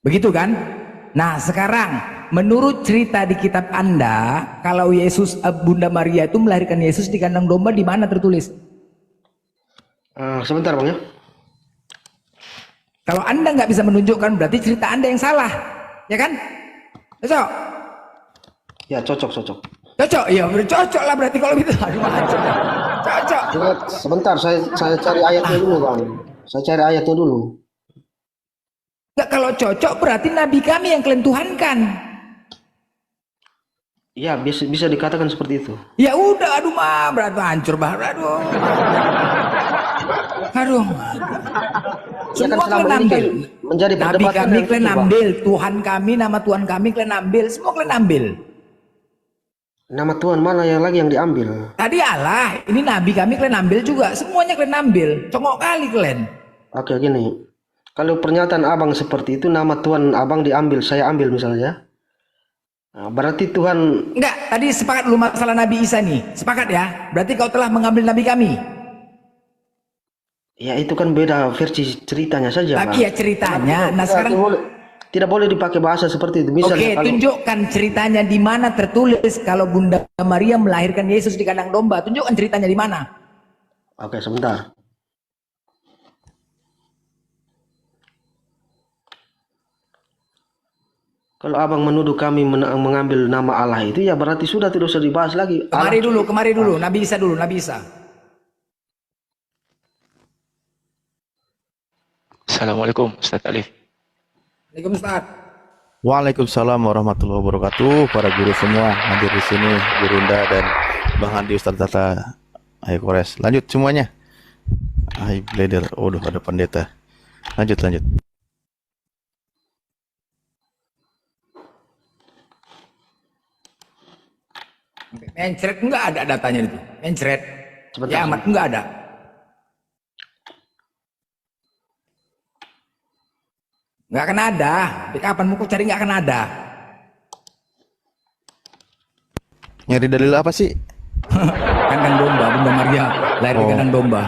Begitu kan? Nah sekarang menurut cerita di kitab Anda, kalau Bunda Maria itu melahirkan Yesus di kandang domba, di mana tertulis? Sebentar bang ya. Kalau Anda nggak bisa menunjukkan, berarti cerita Anda yang salah, ya kan? Cocok? Ya cocok. Cocok? Ya cocok lah berarti kalau gitu. Aduh, macam. Cocok. Sebentar saya cari ayatnya dulu bang. Saya cari ayatnya dulu. Nggak, kalau cocok berarti nabi kami yang kalian tuhankan. Ya bisa dikatakan seperti itu. Ya udah, aduh mah berarti hancur banget. Aduh. Ya kan Semua selama kalian ini kan ambil. menjadi Nabi perdebatan kami yang kalian itu, Bang. ambil, Tuhan kami, nama Tuhan kami kalian ambil, semua kalian ambil. Nama Tuhan mana yang lagi yang diambil? Tadi Allah, ini nabi kami kalian ambil juga, semuanya kalian ambil. Congok kali kalian. Oke gini. Kalau pernyataan abang seperti itu, nama Tuhan abang diambil, saya ambil misalnya. Nah, berarti Tuhan Enggak, tadi sepakat dulu masalah Nabi Isa nih. Sepakat ya? Berarti kau telah mengambil nabi kami. ya itu kan beda versi ceritanya saja. Tapi Bang. ya ceritanya. Nah sekarang Tidak boleh dipakai bahasa seperti itu. Misalnya oke, tunjukkan ceritanya di mana tertulis kalau Bunda Maria melahirkan Yesus di kandang domba. Tunjukkan ceritanya di mana. Oke, sebentar. Kalau abang menuduh kami mengambil nama Allah itu, ya berarti sudah tidak usah dibahas lagi. Kemari dulu, Nabi Isa dulu, Nabi Isa. Assalamualaikum Ustaz Alif. Waalaikumsalam. Waalaikumsalam warahmatullahi wabarakatuh. Para guru semua hadir di sini, Gurunda dan Bang Andi, Ustaz Tata, Ayo Kores. Lanjut semuanya. Hai Blader, waduh ada pendeta. Lanjut. Mencret enggak ada datanya itu. Mencret. Sebentar, Ya amat enggak ada. Enggak akan ada. Di kapan mau kau cari enggak akan ada. Nyari dalil apa sih? Kandang domba, Bunda Maria lahir di kandang domba.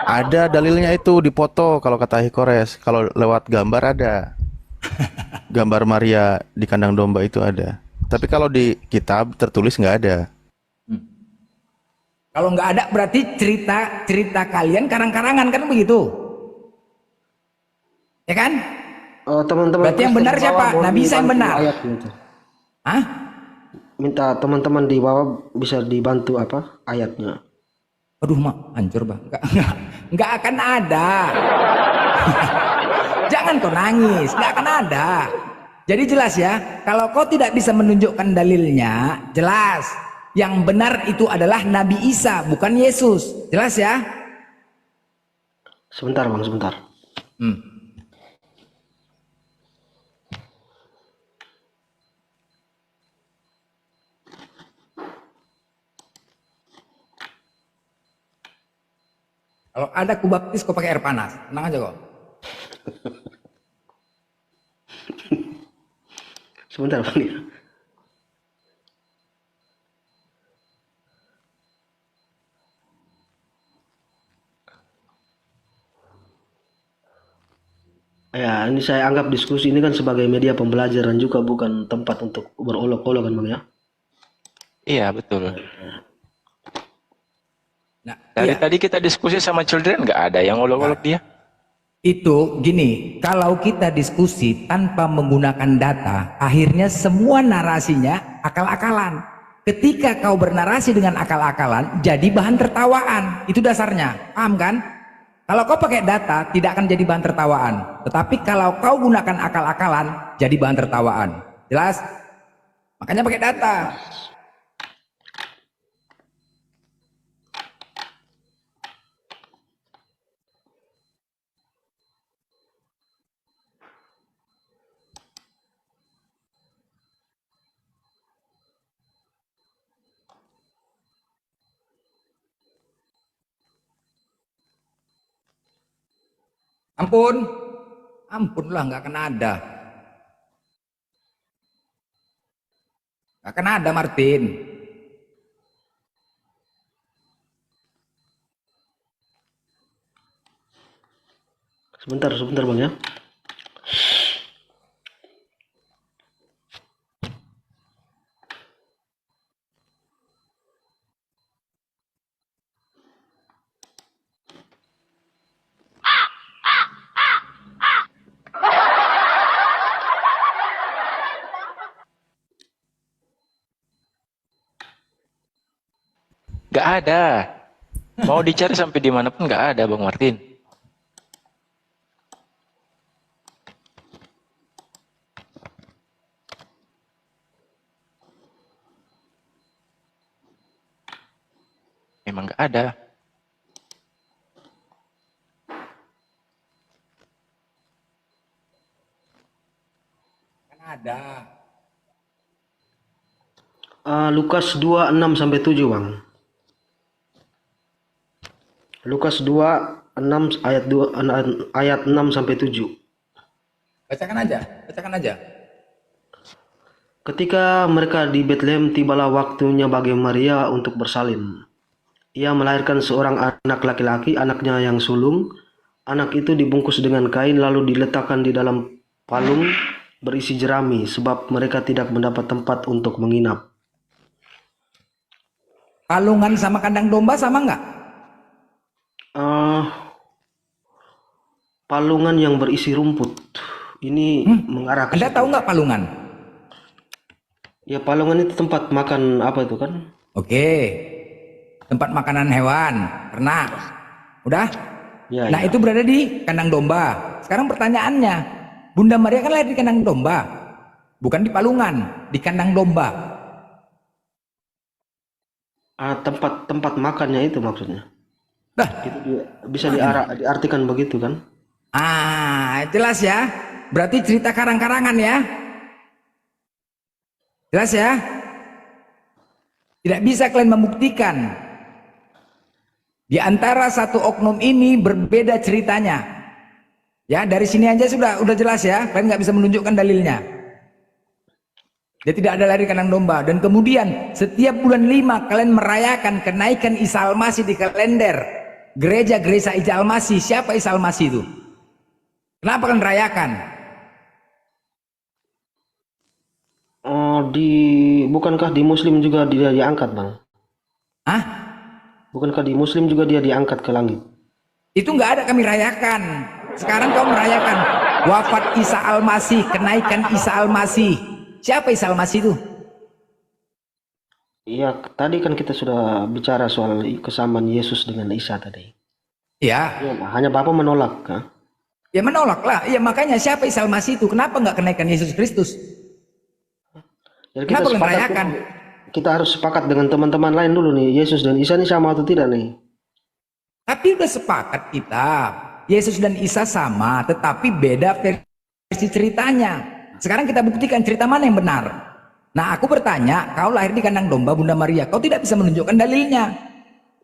Ada dalilnya itu di foto kalau kata Ayo Kores. Kalau lewat gambar ada. Gambar Maria di kandang domba itu ada. Tapi kalau di kitab tertulis nggak ada. Kalau nggak ada berarti cerita kalian karang-karangan kan begitu, ya kan? Teman-teman. Berarti yang benar Kristen di bawah siapa? mohon Nabi Isa yang dibantu benar. ayatnya itu. Hah? Minta teman-teman di bawah bisa dibantu apa ayatnya. Aduh mak, hancur bang. Nggak akan ada. Jangan kau nangis, nggak akan ada. Jadi jelas ya, kalau kau tidak bisa menunjukkan dalilnya, jelas. Yang benar itu adalah Nabi Isa, bukan Yesus. Jelas ya? Sebentar bang, sebentar. Kalau ada ku baptis kau pakai air panas. Tenang aja kok. Sebentar Bang ya. Ya, ini saya anggap diskusi ini kan sebagai media pembelajaran juga, bukan tempat untuk berolok-olok kan Bang ya. Iya, betul. Nah, Dari iya. tadi kita diskusi sama children, nggak ada yang olok-olok dia. Itu gini, kalau kita diskusi tanpa menggunakan data, akhirnya semua narasinya akal-akalan. Ketika kau bernarasi dengan akal-akalan, jadi bahan tertawaan. Itu dasarnya, paham kan? Kalau kau pakai data, tidak akan jadi bahan tertawaan. Tetapi kalau kau gunakan akal-akalan, jadi bahan tertawaan. Jelas? Makanya pakai data. Ampun, ampunlah, nggak akan ada. Nggak akan ada, Martin. Sebentar Bang ya. Nggak ada. Mau dicari sampai dimanapun nggak ada, Bang Martin. Memang nggak ada. Kan ada. Lukas 2:6-7 Bang. Lukas 2:6 ayat 6-7. Bacakan aja. Ketika mereka di Betlehem, tibalah waktunya bagi Maria untuk bersalin. Ia melahirkan seorang anak laki-laki, anaknya yang sulung. Anak itu dibungkus dengan kain lalu diletakkan di dalam palung berisi jerami, sebab mereka tidak mendapat tempat untuk menginap. Palungan sama kandang domba sama nggak? Palungan yang berisi rumput. Ini mengarah ke Anda situ. tahu nggak palungan? Ya, palungan itu tempat makan apa itu kan? Oke. Tempat makanan hewan, ternak. Udah? Ya, Nah, ya. itu berada di kandang domba. Sekarang pertanyaannya, Bunda Maria kan lahir di kandang domba. Bukan di palungan, di kandang domba. Tempat makannya itu maksudnya. Dah, Itu bisa diartikan begitu kan? jelas ya. Berarti cerita karang-karangan ya. Jelas ya. Tidak bisa kalian membuktikan. Di antara satu oknum ini berbeda ceritanya. Ya, dari sini aja sudah jelas ya. Kalian nggak bisa menunjukkan dalilnya. Dia tidak ada lahir di kandang domba. Dan kemudian setiap bulan 5 kalian merayakan kenaikan Isa Al-Masih di kalender gereja Isa Al-Masih. Siapa Isa Al-Masih itu? Kenapa kalian rayakan? Bukankah di Muslim juga dia diangkat, Bang? Hah? Bukankah di Muslim juga dia diangkat ke langit? Itu nggak ada kami rayakan. Sekarang kau merayakan wafat Isa Al-Masih, kenaikan Isa Al-Masih. Siapa Isa Al-Masih itu? Iya, tadi kan kita sudah bicara soal kesamaan Yesus dengan Isa tadi. Ya, Ya, hanya Bapak menolak, kan? ya menolak lah. Ya makanya siapa Isa Al-Masih itu? Kenapa nggak kenaikan Yesus Kristus? Jadi Kenapa kalian rayakan? Kita harus sepakat dengan teman-teman lain dulu nih, Yesus dan Isa ini sama atau tidak nih? Tapi udah sepakat kita. Yesus dan Isa sama, tetapi beda versi ceritanya. Sekarang kita buktikan cerita mana yang benar. Nah, aku bertanya, kau lahir di kandang domba Bunda Maria, kau tidak bisa menunjukkan dalilnya.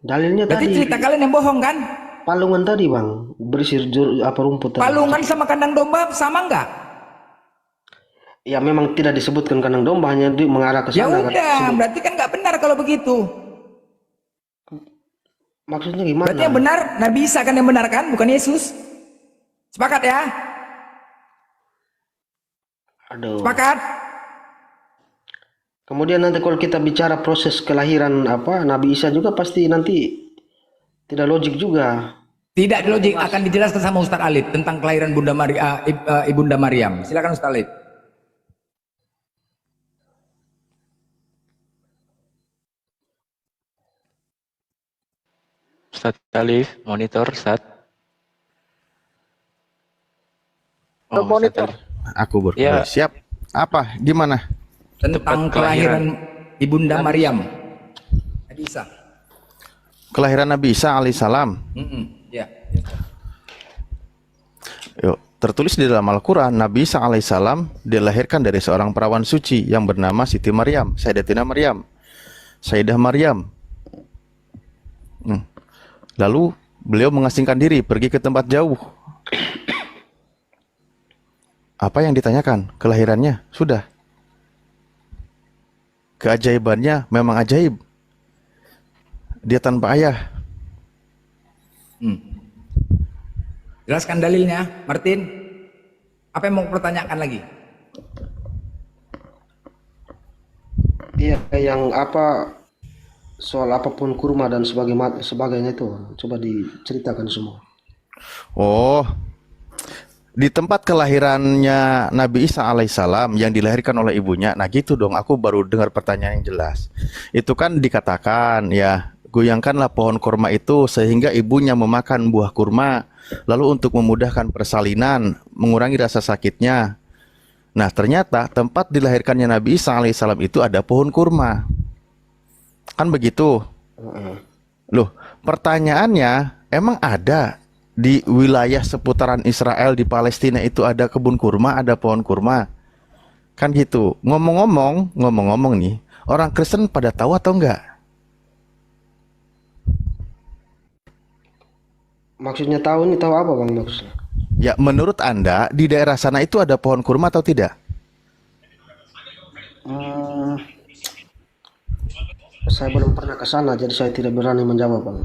Dalilnya Berarti tadi cerita kalian yang bohong kan? palungan tadi bang berisi apa rumput tadi. Palungan sama kandang domba sama nggak? Ya memang tidak disebutkan kandang domba, hanya mengarah ke Ya sana. udah, berarti kan nggak benar kalau begitu. Maksudnya gimana? Berarti yang benar Nabi Isa kan yang benar kan, bukan Yesus. Sepakat ya? Aduh. Sepakat? Kemudian nanti kalau kita bicara proses kelahiran apa Nabi Isa juga pasti nanti tidak logik juga. Tidak logik, akan dijelaskan sama Ustaz Alid tentang kelahiran Ibunda Maryam. Silakan Ustaz Alid. Ustaz Alif, monitor Ustaz. Oh, monitor. Ustaz Alif. Aku berkembang. Ya. Siap. Apa? Gimana? Tentang Tepat kelahiran. kelahiran Ibunda Maryam. Nabi Isa. Kelahiran Nabi Isa alaihissalam. Ya. Yuk, tertulis di dalam Al-Quran, Nabi Isa alaihissalam dilahirkan dari seorang perawan suci yang bernama Siti Maryam, Sayyidatina Maryam, Sayyidah Maryam. Lalu beliau mengasingkan diri, pergi ke tempat jauh. Apa yang ditanyakan? Kelahirannya sudah. Keajaibannya memang ajaib. Dia tanpa ayah. Jelaskan dalilnya, Martin. Apa yang mau pertanyakan lagi? Iya, yang apa soal apapun kurma dan sebagainya itu coba diceritakan semua. Oh, di tempat kelahirannya Nabi Isa alaihissalam yang dilahirkan oleh ibunya. Nah gitu dong, aku baru dengar pertanyaan yang jelas. Itu kan dikatakan ya, goyangkanlah pohon kurma itu sehingga ibunya memakan buah kurma, lalu untuk memudahkan persalinan, mengurangi rasa sakitnya. Nah ternyata tempat dilahirkannya Nabi Isa alaihissalam itu ada pohon kurma. Kan begitu? Loh, pertanyaannya, emang ada di wilayah seputaran Israel di Palestina itu ada kebun kurma, ada pohon kurma? Kan gitu. Ngomong-ngomong nih, orang Kristen pada tahu atau enggak? Maksudnya tahu ini tahu apa bang maksudnya? Ya, menurut Anda di daerah sana itu ada pohon kurma atau tidak? Saya belum pernah ke sana, jadi saya tidak berani menjawab bang.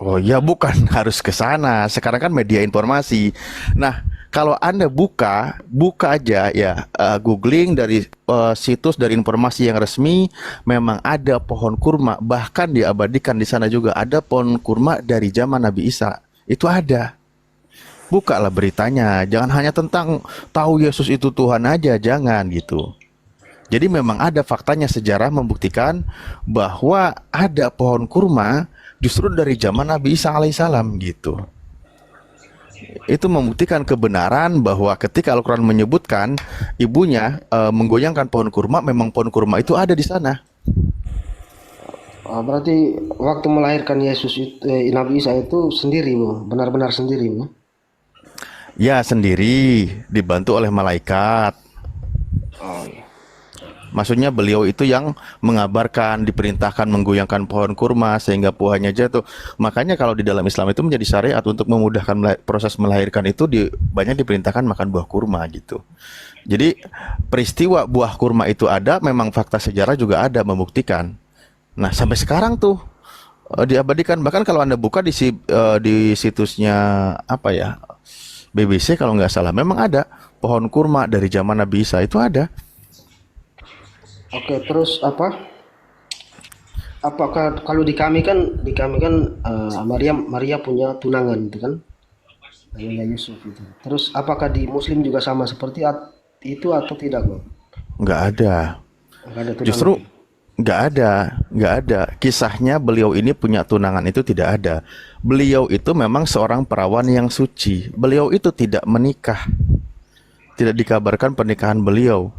Oh ya, bukan harus ke sana. Sekarang kan media informasi. Nah, kalau Anda buka aja ya, googling dari situs dari informasi yang resmi, memang ada pohon kurma. Bahkan diabadikan di sana juga ada pohon kurma dari zaman Nabi Isa. Itu ada. Bukalah beritanya. Jangan hanya tentang tahu Yesus itu Tuhan aja, jangan gitu. Jadi memang ada faktanya, sejarah membuktikan bahwa ada pohon kurma justru dari zaman Nabi Isa alaihissalam gitu. Itu membuktikan kebenaran bahwa ketika Al-Quran menyebutkan ibunya menggoyangkan pohon kurma, memang pohon kurma itu ada di sana. Berarti waktu melahirkan Yesus itu, Nabi Isa itu sendiri bu, benar-benar sendiri bu? Ya sendiri, dibantu oleh malaikat. Oh, iya. Maksudnya beliau itu yang mengabarkan, diperintahkan menggoyangkan pohon kurma sehingga buahnya jatuh. Makanya kalau di dalam Islam itu menjadi syariat untuk memudahkan proses melahirkan itu banyak diperintahkan makan buah kurma gitu. Jadi peristiwa buah kurma itu ada, memang fakta sejarah juga ada membuktikan. Nah sampai sekarang tuh diabadikan. Bahkan kalau Anda buka di situsnya apa ya, BBC kalau nggak salah, memang ada pohon kurma dari zaman Nabi Isa itu ada. Oke, terus apa? Apakah kalau di kami kan Maria punya tunangan itu kan? Ayahnya Yusuf itu. Terus apakah di Muslim juga sama seperti itu atau tidak, Bang? Nggak ada. Nggak ada tunangan. Justru nggak ada. Kisahnya beliau ini punya tunangan itu tidak ada. Beliau itu memang seorang perawan yang suci. Beliau itu tidak menikah. Tidak dikabarkan pernikahan beliau.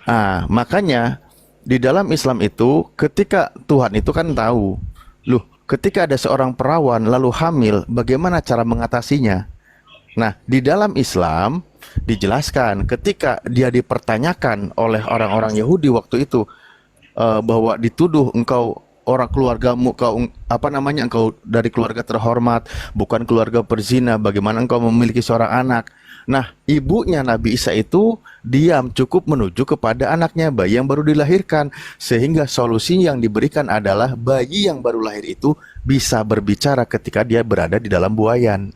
Ah, makanya di dalam Islam itu ketika Tuhan itu kan tahu, loh, ketika ada seorang perawan lalu hamil, bagaimana cara mengatasinya? Nah, di dalam Islam dijelaskan ketika dia dipertanyakan oleh orang-orang Yahudi waktu itu bahwa dituduh engkau orang keluargamu, kau apa namanya, engkau dari keluarga terhormat, bukan keluarga perzina, bagaimana engkau memiliki seorang anak. Nah, ibunya Nabi Isa itu diam, cukup menuju kepada anaknya, bayi yang baru dilahirkan. Sehingga solusi yang diberikan adalah bayi yang baru lahir itu bisa berbicara ketika dia berada di dalam buayan.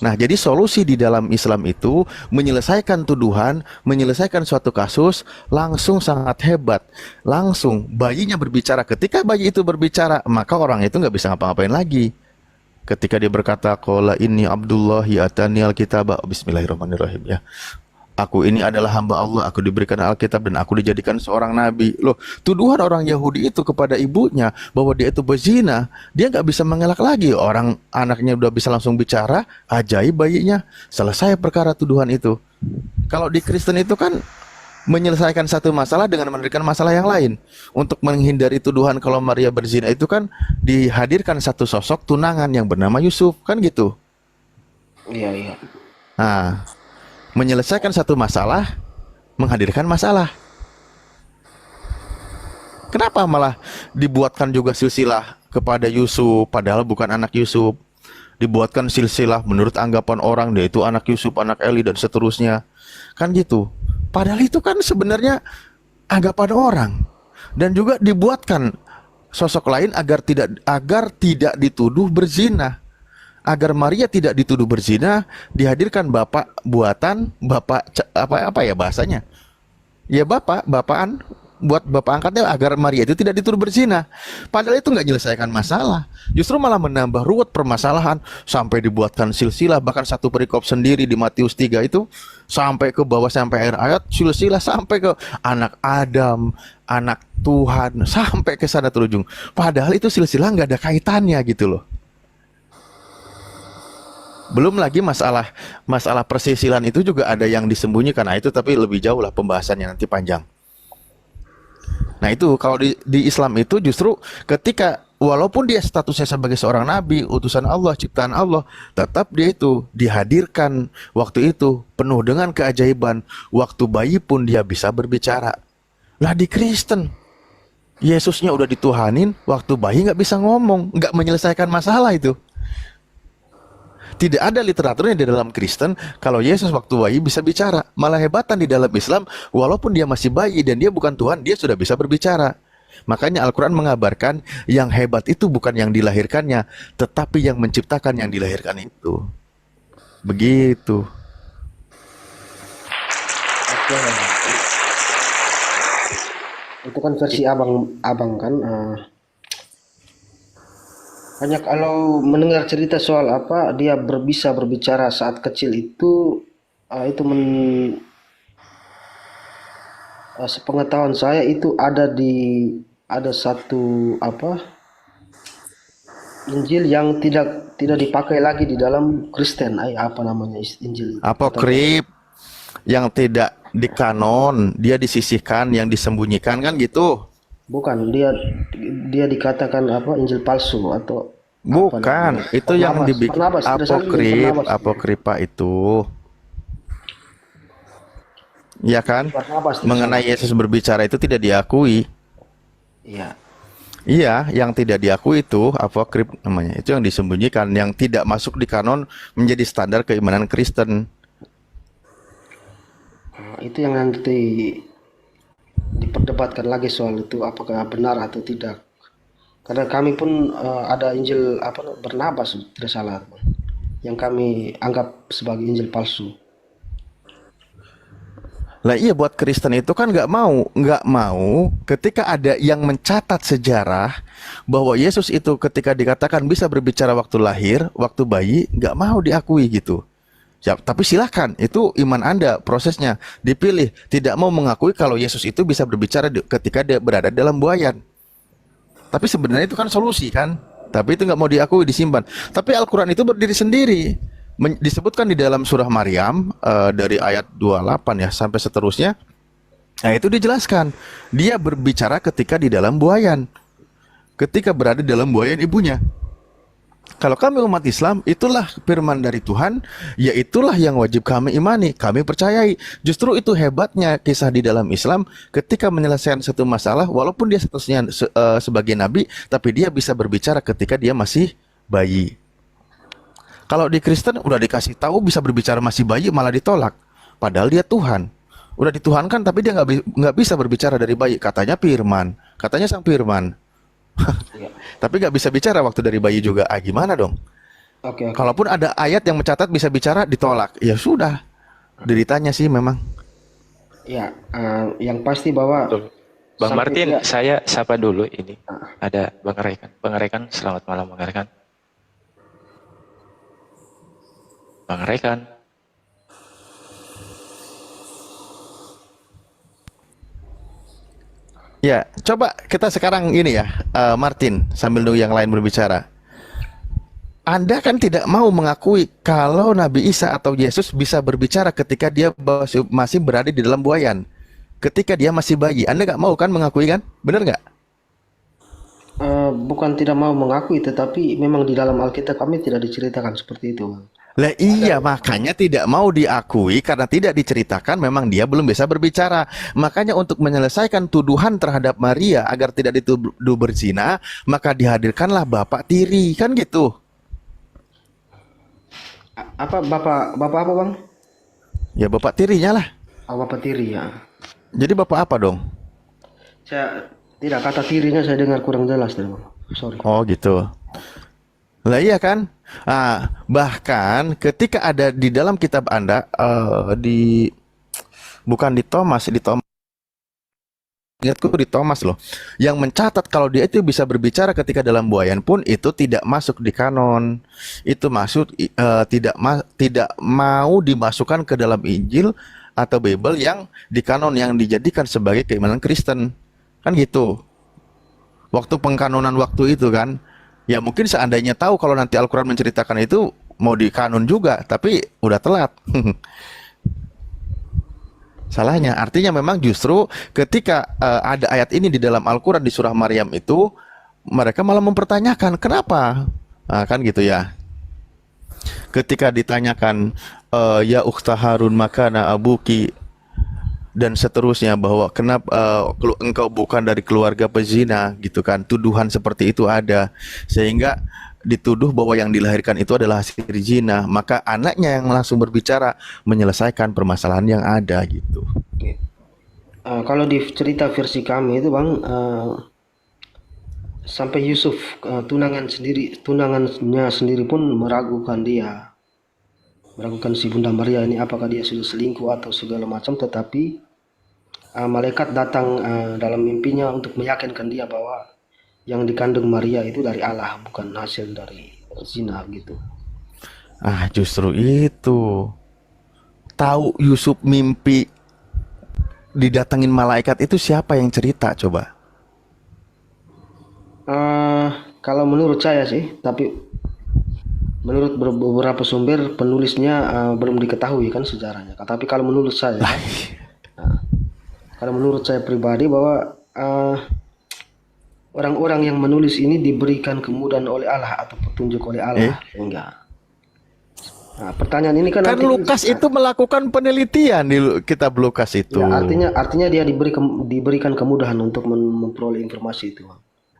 Nah, jadi solusi di dalam Islam itu menyelesaikan tuduhan, menyelesaikan suatu kasus langsung sangat hebat. Langsung bayinya berbicara. Ketika bayi itu berbicara, maka orang itu nggak bisa ngapa-ngapain lagi. Ketika dia berkata, qala inni Abdullahi atani alkitaba, bismillahirrahmanirrahim ya. Aku ini adalah hamba Allah, aku diberikan Alkitab dan aku dijadikan seorang nabi. Loh, tuduhan orang Yahudi itu kepada ibunya bahwa dia itu berzina, dia nggak bisa mengelak lagi. Orang anaknya udah bisa langsung bicara, ajaib bayinya. Selesai perkara tuduhan itu. Kalau di Kristen itu kan menyelesaikan satu masalah dengan memberikan masalah yang lain. Untuk menghindari tuduhan kalau Maria berzina itu kan dihadirkan satu sosok tunangan yang bernama Yusuf, kan gitu. Iya, iya. Nah, menyelesaikan satu masalah, menghadirkan masalah. Kenapa malah dibuatkan juga silsilah kepada Yusuf, padahal bukan anak Yusuf? Dibuatkan silsilah menurut anggapan orang, dia itu anak Yusuf, anak Eli, dan seterusnya. Kan gitu. Padahal itu kan sebenarnya anggapan orang. Dan juga dibuatkan sosok lain agar tidak dituduh berzina. Agar Maria tidak dituduh berzina, dihadirkan bapak buatan, apa ya bahasanya? Ya bapaan buat bapak angkatnya agar Maria itu tidak dituduh berzina. Padahal itu nggak menyelesaikan masalah, justru malah menambah ruwet permasalahan sampai dibuatkan silsilah. Bahkan satu perikop sendiri di Matius 3 itu sampai ke bawah, sampai akhir ayat silsilah sampai ke anak Adam, anak Tuhan, sampai ke sana terujung. Padahal itu silsilah nggak ada kaitannya gitu loh. Belum lagi masalah persisilan itu juga ada yang disembunyikan. Nah itu tapi lebih jauh lah pembahasannya, nanti panjang. Nah itu kalau di Islam itu justru ketika walaupun dia statusnya sebagai seorang nabi, utusan Allah, ciptaan Allah, tetap dia itu dihadirkan waktu itu penuh dengan keajaiban. Waktu bayi pun dia bisa berbicara. Lah di Kristen, Yesusnya udah dituhanin, waktu bayi nggak bisa ngomong, nggak menyelesaikan masalah itu. Tidak ada literaturnya di dalam Kristen kalau Yesus waktu bayi bisa bicara. Malah hebatan di dalam Islam, walaupun dia masih bayi dan dia bukan Tuhan, dia sudah bisa berbicara. Makanya Al-Quran mengabarkan yang hebat itu bukan yang dilahirkannya, tetapi yang menciptakan yang dilahirkan itu. Begitu. Oke. Itu kan versi abang kan. Hanya kalau mendengar cerita soal apa dia bisa berbicara saat kecil itu sepengetahuan saya itu ada satu Injil yang tidak dipakai lagi di dalam Kristen. Apa namanya Injil? Apokrip yang tidak dikanon, dia disisihkan, yang disembunyikan kan gitu. Bukan, dia dikatakan Injil palsu atau bukan, itu yang dibikin apokripa itu. Ya kan? Mengenai Yesus berbicara itu tidak diakui. Iya. Iya, yang tidak diakui itu apokrip namanya. Itu yang disembunyikan, yang tidak masuk di kanon menjadi standar keimanan Kristen. Itu yang nanti diperdebatkan lagi soal itu apakah benar atau tidak. Karena kami pun ada Injil Barnabas tidak salah yang kami anggap sebagai Injil palsu. Lah iya, buat Kristen itu kan nggak mau ketika ada yang mencatat sejarah bahwa Yesus itu ketika dikatakan bisa berbicara waktu lahir, waktu bayi, nggak mau diakui gitu. Ya, tapi silahkan, itu iman Anda, prosesnya dipilih. Tidak mau mengakui kalau Yesus itu bisa berbicara ketika dia berada dalam buayan. Tapi sebenarnya itu kan solusi kan. Tapi itu nggak mau diakui, disimpan. Tapi Al-Quran itu berdiri sendiri. Disebutkan di dalam surah Maryam dari ayat 28 ya sampai seterusnya. Nah itu dijelaskan. Dia berbicara ketika di dalam buayan. Ketika berada di dalam buayan ibunya. Kalau kami umat Islam, itulah firman dari Tuhan, yaitulah yang wajib kami imani, kami percayai. Justru itu hebatnya kisah di dalam Islam, ketika menyelesaikan satu masalah, walaupun dia statusnya sebagai nabi, tapi dia bisa berbicara ketika dia masih bayi. Kalau di Kristen udah dikasih tahu bisa berbicara masih bayi, malah ditolak. Padahal dia Tuhan. Udah dituhankan, tapi dia nggak bisa berbicara dari bayi. Katanya firman, katanya sang firman. Tapi nggak bisa bicara waktu dari bayi juga. Gimana dong? Oke. Kalaupun ada ayat yang mencatat bisa bicara, ditolak. Ya sudah, deritanya sih memang. Ya, yang pasti bahwa Betul. Bang sampai Martin, tidak- saya sapa dulu ini. Ada Bang Rekan. Bang Rekan, selamat malam Bang Rekan. Bang Rekan. Ya, coba kita sekarang ini ya, Martin, sambil nunggu yang lain berbicara. Anda kan tidak mau mengakui kalau Nabi Isa atau Yesus bisa berbicara ketika dia masih berada di dalam buayan. Ketika dia masih bayi. Anda nggak mau kan mengakui kan? Benar nggak? bukan tidak mau mengakui, tetapi memang di dalam Alkitab kami tidak diceritakan seperti itu, Bang. Lah iya, makanya tidak mau diakui karena tidak diceritakan memang dia belum bisa berbicara. Makanya untuk menyelesaikan tuduhan terhadap Maria agar tidak dituduh berzina, maka dihadirkanlah Bapak tiri, kan gitu. Apa bapak apa, Bang? Ya Bapak tirinya lah. Bapak tiri ya. Jadi Bapak apa dong? Saya tidak, kata tirinya saya dengar kurang jelas, Bang. Sorry. Oh gitu. Lah iya kan? Bahkan ketika ada di dalam kitab Anda bukan di Thomas, ingatku di Thomas loh, yang mencatat kalau dia itu bisa berbicara ketika dalam buayan pun itu tidak masuk di kanon. Itu tidak mau dimasukkan ke dalam Injil atau Bible yang di kanon yang dijadikan sebagai keimanan Kristen. Kan gitu. Waktu pengkanonan waktu itu kan, ya mungkin seandainya tahu kalau nanti Al-Quran menceritakan itu mau dikanon juga, tapi udah telat. Salahnya, artinya memang justru ketika ada ayat ini di dalam Al-Quran di surah Maryam itu, mereka malah mempertanyakan kenapa, kan gitu ya. Ketika ditanyakan ya ukhta Harun makana abuki dan seterusnya, bahwa kenapa engkau bukan dari keluarga pezina gitu kan, tuduhan seperti itu ada, sehingga dituduh bahwa yang dilahirkan itu adalah hasil zina, maka anaknya yang langsung berbicara menyelesaikan permasalahan yang ada gitu. Kalau di cerita versi kami itu, Bang, sampai Yusuf tunangannya sendiri pun meragukan si Bunda Maria ini apakah dia sudah selingkuh atau segala macam, tetapi malaikat datang dalam mimpinya untuk meyakinkan dia bahwa yang dikandung Maria itu dari Allah, bukan hasil dari zina gitu. Justru itu. Tahu Yusuf mimpi didatengin malaikat itu siapa yang cerita coba? Kalau menurut saya sih, tapi menurut beberapa sumber penulisnya belum diketahui kan sejarahnya. Tapi kalau menurut saya, kalau menurut saya pribadi bahwa orang-orang yang menulis ini diberikan kemudahan oleh Allah atau petunjuk oleh Allah. Enggak. Nah, pertanyaan ini kan Lukas itu melakukan penelitian di kitab Lukas itu. Ya, artinya dia diberikan kemudahan untuk memperoleh informasi itu.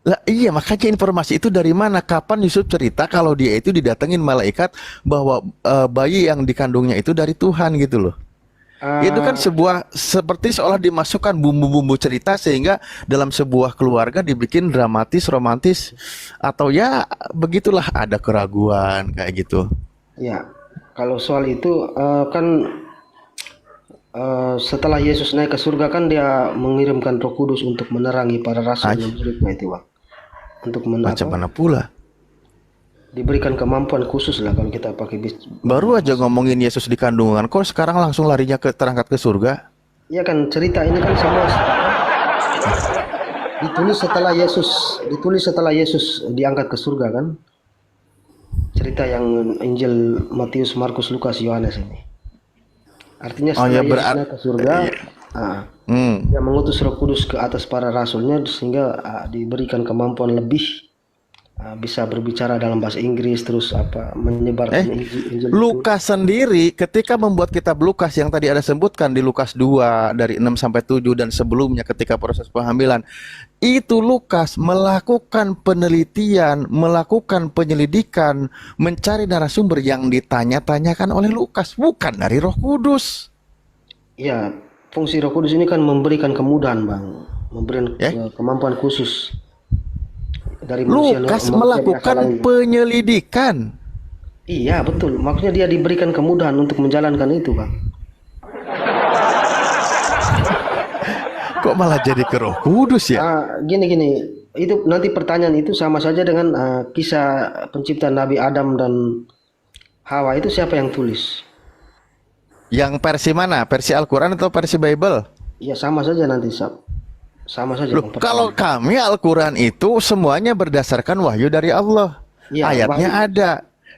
Lah iya, makanya informasi itu dari mana? Kapan Yusuf cerita kalau dia itu didatengin malaikat bahwa bayi yang dikandungnya itu dari Tuhan gitu loh. Itu kan seperti seolah dimasukkan bumbu-bumbu cerita sehingga dalam sebuah keluarga dibikin dramatis, romantis, atau ya begitulah, ada keraguan kayak gitu. Ya, kalau soal itu kan setelah Yesus naik ke surga kan dia mengirimkan Roh Kudus untuk menerangi para rasul dan muridnya itu, Bang. Untuk Macam mana pula? Diberikan kemampuan khusus lah kalau kita pakai Baru aja ngomongin Yesus di kandungan, kok sekarang langsung larinya terangkat ke surga? Iya kan, cerita ini kan semua ditulis setelah Yesus diangkat ke surga kan. Cerita yang Injil Matius, Markus, Lukas, Yohanes ini. Artinya setelah Yesus naik ke surga, dia mengutus Roh Kudus ke atas para rasulnya sehingga diberikan kemampuan lebih bisa berbicara dalam bahasa Inggris, terus apa menyebarkan Injil itu. Lukas sendiri ketika membuat kitab Lukas yang tadi ada sebutkan di Lukas 2 dari 6 sampai 7 dan sebelumnya ketika proses pengambilan, itu Lukas melakukan penelitian, melakukan penyelidikan, mencari narasumber yang ditanya-tanyakan oleh Lukas, bukan dari Roh Kudus. Ya, fungsi Roh Kudus ini kan memberikan kemudahan, Bang, memberikan kemampuan khusus dari manusia. Lukas manusia melakukan yang penyelidikan. Iya, betul. Maksudnya dia diberikan kemudahan untuk menjalankan itu, Bang. Kok malah jadi ke Roh Kudus ya? Gini, itu nanti pertanyaan itu sama saja dengan kisah penciptaan Nabi Adam dan Hawa itu siapa yang tulis? Yang versi mana? Versi Al-Quran atau versi Bible? Ya sama saja nanti, sama saja. Loh, kalau kami Al-Quran itu semuanya berdasarkan wahyu dari Allah. Ya, Ayatnya ada,